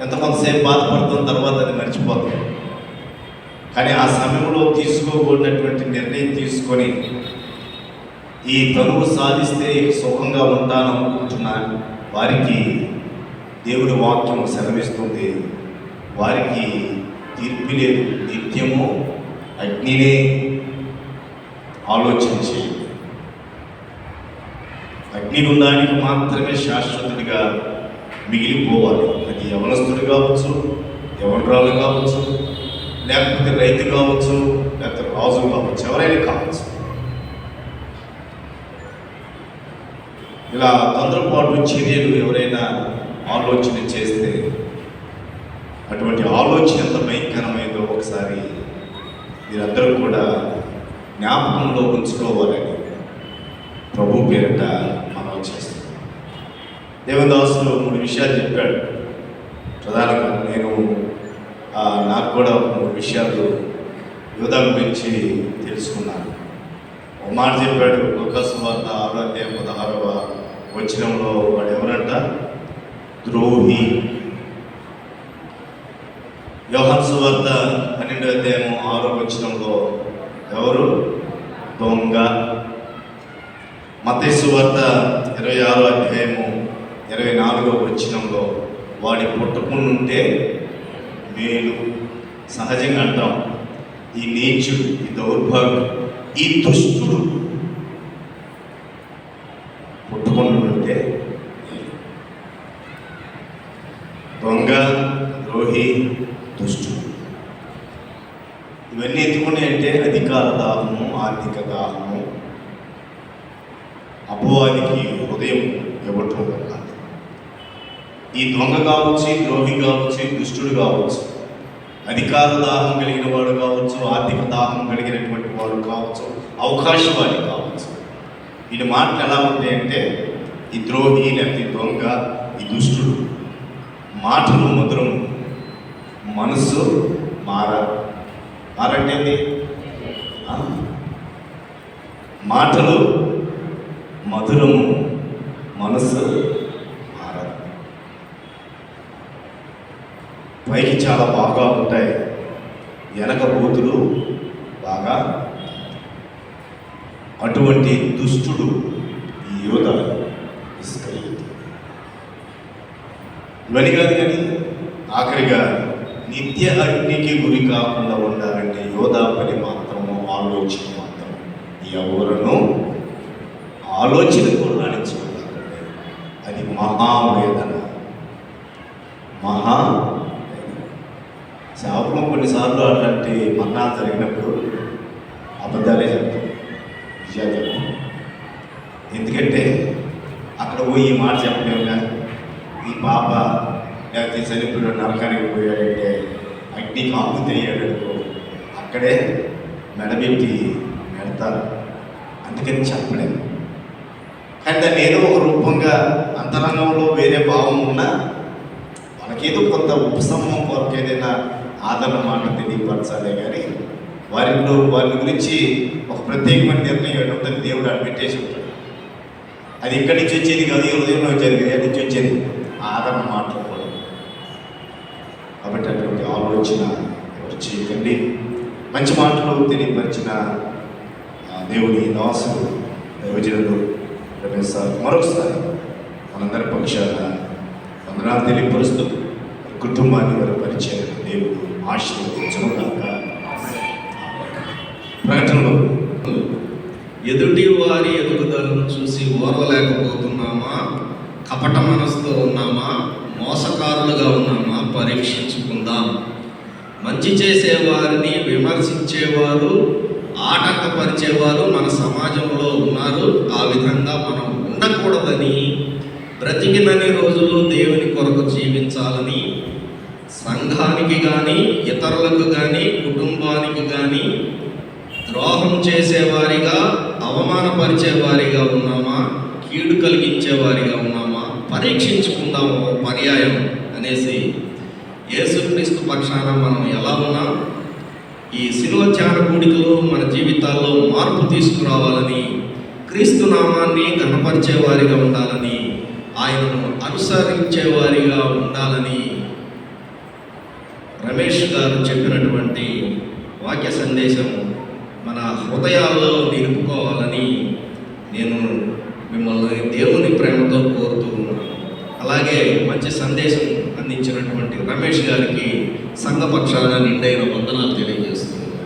ఎంత కొంతసేపు బాధపడుతున్న తర్వాత అది మర్చిపోతాం. కానీ ఆ సమయంలో తీసుకోకూడనటువంటి నిర్ణయం తీసుకొని ఈ తనువు సాధిస్తే సుఖంగా ఉంటాను అనుకుంటున్నాను వారికి దేవుడి వాక్యం సెలవిస్తుంది, వారికి తీర్పు లేదు, నిత్యము అగ్నినే ఆలోచన చేయండి. అగ్నిగుండానికి మాత్రమే శాశ్వతుడిగా మిగిలిపోవాలి. అది యవనస్తుడు కావచ్చు, యవనరాలు కావచ్చు, లేకపోతే రైతు కావచ్చు, లేకపోతే రాజు కావచ్చు, ఎవరైనా కావచ్చు. ఇలా తొందరపాటు చర్యలు ఎవరైనా ఆలోచన చేస్తే అటువంటి ఆలోచన ఎంత భయంకరమైందో ఒకసారి మీరందరూ కూడా జ్ఞాపకంలో ఉంచుకోవాలని ప్రభు పేరిట మనం చేస్తాం. దేవదాసులు 3 విషయాలు చెప్పాడు. ప్రధానంగా నాకు కూడా 3 విషయాలు యోధా గురించి తెలుసుకున్నాను. ఒక మాట చెప్పాడు, లూకాసు వార్త 6:16 వచనంలో వాడు ఎవరంట? ద్రోహి. యోహాను సువార్త 12:6 వచనంలో ఎవరు? దొంగ. మత్తయి సువార్త 26:24 వచనంలో వాడి పుట్టకుండుంటే మేలు. సహజంగా అంటాం, ఈ నీచుడు, ఈ దౌర్భాగ్యుడు, ఈ దుష్టుడు పుట్టుకుంటుంటే దొంగ, ద్రోహి, దుష్టుడు ఇవన్నీ ఎత్తుకుని అంటే అధికార దాహము, ఆర్థిక దాహము, అపవాదికి హృదయం ఇవ్వటం వల్ల ఈ దొంగ కావచ్చు, ద్రోహి కావచ్చు, దుష్టుడు కావచ్చు, అధికార దాహం కలిగిన వాడు కావచ్చు, ఆర్థిక దాహం కలిగినటువంటి వాడు కావచ్చు, అవకాశవాది కావచ్చు. వీటి మాటలు ఎలా ఉంటాయంటే ఈ ద్రోహి, లేకపోతే దొంగ, ఈ దుష్టుడు మాటలు మధురం, మనసు మారంటే మాటలు మధురము, మనసు మారదు. పైకి చాలా బాగా ఉంటాయి, వెనక బూతులు బాగా. అటువంటి దుష్టుడు ఈ యోధ ఇస్కరియోతు. ఇవన్నీ కాదు కానీ ఆఖరిగా నిత్య అగ్నికి గురి కాకుండా ఉండాలంటే యోధా పని మాత్రము, ఆలోచన మాత్రం. ఎవరను ఆలోచనకు రాణించుకోవాలంటే అది మహావేదన. శాపం కొన్నిసార్లు అలాంటి మరణాలు జరిగినప్పుడు అబద్ధాలే చెప్తాం, విషయాలు చెప్తాం. ఎందుకంటే అక్కడ పోయి ఈ మాట చెప్పలేముగా, ఈ పాప లేకపోతే చనిపోయిన నరకానికి పోయాడంటే, అగ్నికి ఆహుతి అయ్యాడనుకో, అక్కడే మెడబెట్టి మెడతారు. అందుకని చెప్పలేము. కానీ దాన్ని ఏదో ఒక రూపంగా అంతరంగంలో వేరే భావం ఉన్నా వాళ్ళకేదో కొంత ఉపశమనం కొరకు ఏదైనా ఆదరణ మాట తెలియపరచాలే కానీ వారి గురించి ఒక ప్రత్యేకమైన నిర్ణయం ఉంటుంది. దేవుడు అక్కడ పెట్టేసి ఉంటాడు. అది ఇక్కడి నుంచి వచ్చేది కాదు, ఈ హృదయంలో జరిగేది ఎక్కడి నుంచి వచ్చేది ఆదరణ మాట్లాడుకోవడం. కాబట్టి అటువంటి ఆలోచన ఎవరు చేయకండి. మంచి మాటలు తెలియపరిచిన దేవుని దాసులు, దైవజనులు రమేష్ సార్ మరొకసారి మనందరి పక్షాన వందనాలు తెలియపరుస్తూ కుటుంబాన్ని వారి పరిచయం దేవుడు ఆశీర్వదించను కాక. ప్రకటనలో ఎదుటి వారి ఎదుగుదలను చూసి ఓర్వలేకపోతున్నామా, కపట మనసుతో ఉన్నామా, మోసకారులుగా ఉన్నామా పరీక్షించుకుందాం. మంచి చేసేవారిని విమర్శించేవారు, ఆటంకపరిచేవారు మన సమాజంలో ఉన్నారు. ఆ విధంగా మనం ఉండకూడదని, బ్రతికినన్ని రోజులు దేవుని కొరకు జీవించాలని, సంఘానికి కానీ, ఇతరులకు కానీ, కుటుంబానికి కానీ ద్రోహం చేసేవారిగా, అవమానపరిచేవారిగా ఉన్నామా, కీడు కలిగించేవారిగా ఉన్నామా పరీక్షించుకుందాము పర్యాయం అనేసి యేసుక్రీస్తు పక్షాన మనం ఎలా ఉన్నాం, ఈ శిలువ త్యాగ కూడికలో మన జీవితాల్లో మార్పు తీసుకురావాలని, క్రీస్తు నామాన్ని ఘనపరిచేవారిగా ఉండాలని, ఆయనను అనుసరించేవారిగా ఉండాలని రమేష్ గారు చెప్పినటువంటి వాక్య సందేశం మన హృదయాల్లో నిలుపుకోవాలని నేను మిమ్మల్ని దేవుని ప్రేమతో కోరుతూ ఉన్నాను. అలాగే మంచి సందేశం అందించినటువంటి రమేష్ గారికి సంఘ పక్షాన నిండైన వందనాలు తెలియజేస్తున్నాను.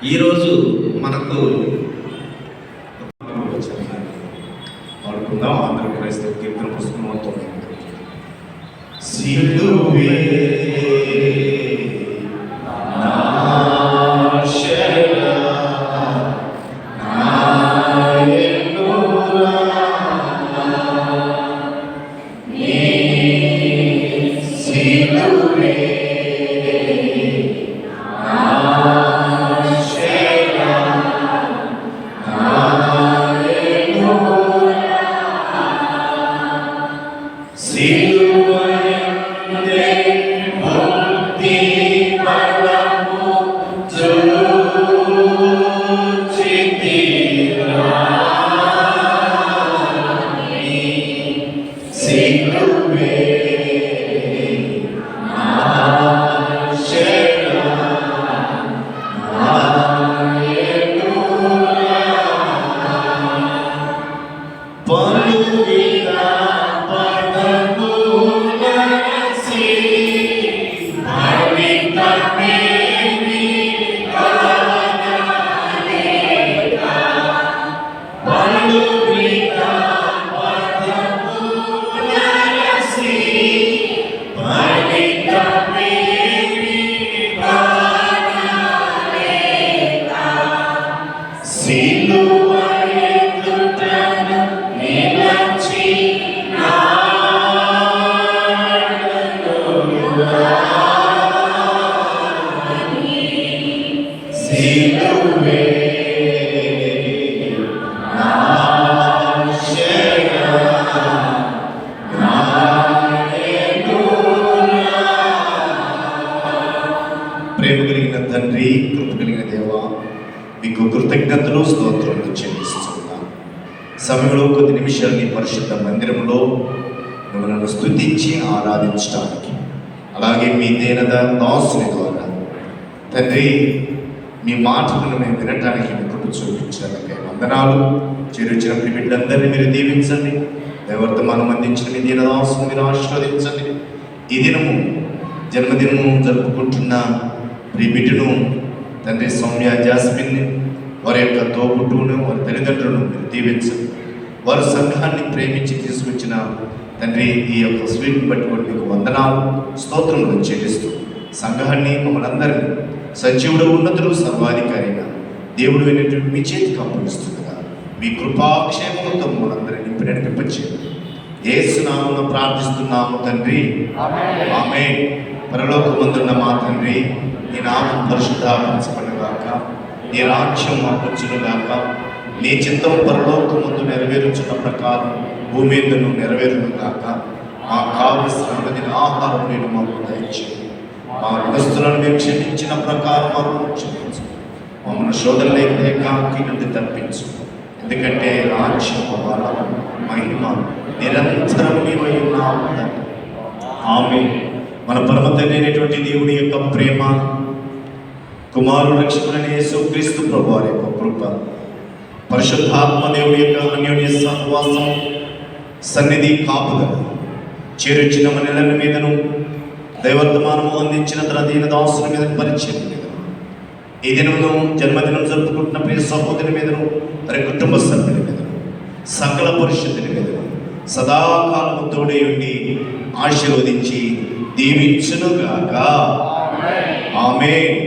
ఈరోజు మనకు పాడుకుందాం. ఆంధ్ర క్రైస్తవ కీర్తన పుస్తకం 9. సిలువే ప్రేమ కలిగిన తండ్రి, కృప కలిగిన దేవా, మీకు కృతజ్ఞతలు స్తోత్రములు చెల్లిస్తున్నాను. సమయంలో కొద్ది నిమిషాలు నీ పరిశుద్ధ మందిరంలో మిమ్మల్ని స్తుతించి ఆరాధించడానికి, అలాగే మీ దాసుని ద్వారా తండ్రి మీ మాటలను మేము వినటానికి మీ కృప చూపించడానికి వందనాలు. చేరుచిన బిడ్డలందరినీ మీరు దీవించండి. వర్తమానం అందించిన మీ దీనదాసుని మీరు ఆశీర్వదించండి. ఈ దినము జన్మదినము జరుపుకుంటున్న ఈ బిడ్డను తండ్రి సౌమ్య జాస్మిన్ని, వారి యొక్క తోబుట్టును, వారి తల్లిదండ్రులను మీరు దీవించండి. వారి సంఘాన్ని ప్రేమించి తీసుకొచ్చిన తండ్రి ఈ యొక్క స్వీట్ పట్టుకొని మీకు వందనాలు స్తోత్రములు చెల్లిస్తూ సంఘాన్ని మమ్మల్ని అందరినీ సజీవుడు ఉన్నతుడు సర్వాధికారిగా దేవుడు అయినటువంటి మీ చేతికి అప్పగిస్తుండగా మీ కృపాక్షేమంతో మమ్మల్ని నింపి నడిపించేది యేసు నామమున ప్రార్థిస్తున్నాము తండ్రి, ఆమేన్. పరలోకమందున్న మా తండ్రి, నీ నామం పరిశుద్ధపరచబడుగాక, నీ రాజ్యం వచ్చునుగాక, నీ చిత్తం పరలోకమందు నెరవేర్చున్న ప్రకారం భూమి మీదను నెరవేరునుగాక. మా కావలసిన అనుదిన ఆహారం నేను మాకు దయచేయండి. మా రుణస్తులను మేము క్షమించిన ప్రకారం మాకు క్షమించు. మమ్మల్ని శోధనలోకి ఏకాకి నుండి తప్పించు. ఎందుకంటే రాజ్యం, బలం, మహిమ నిరంతరం నీవై ఉన్నావు. ఆమేన్. మన పరమ తండ్రి అయినటువంటి దేవుడి యొక్క ప్రేమ, కుమారుడు రక్షకుడైన యేసుక్రీస్తు ప్రభువారి యొక్క కృప, పరిశుద్ధాత్మ దేవుడి యొక్క అన్యోన్య సహవాసం, సన్నిధి, కాపుదల చేరుచిన మన మీదను, దైవర్తమానము అందించిన తన దీన దాసుల మీద పరిచయం మీద, ఈ దినమును జన్మదినం జరుపుకుంటున్న ప్రియ సహోదరి మీదను, మరి కుటుంబ సభ్యుల మీదను, సకల పరిశుద్ధుల మీదను సదాకాలము తోడే ఉండి ఆశీర్వదించి దీవించునుగాక. ఆమేన్.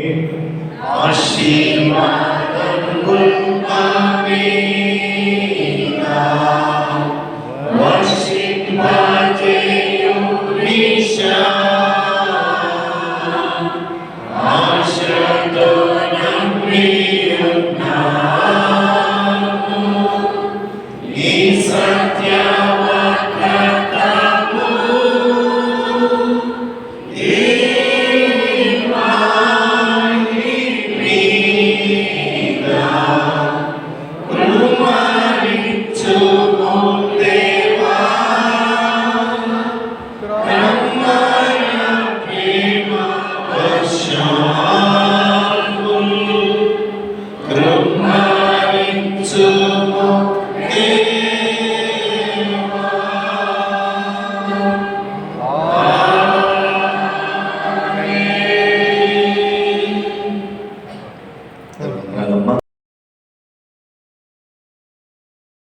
కృప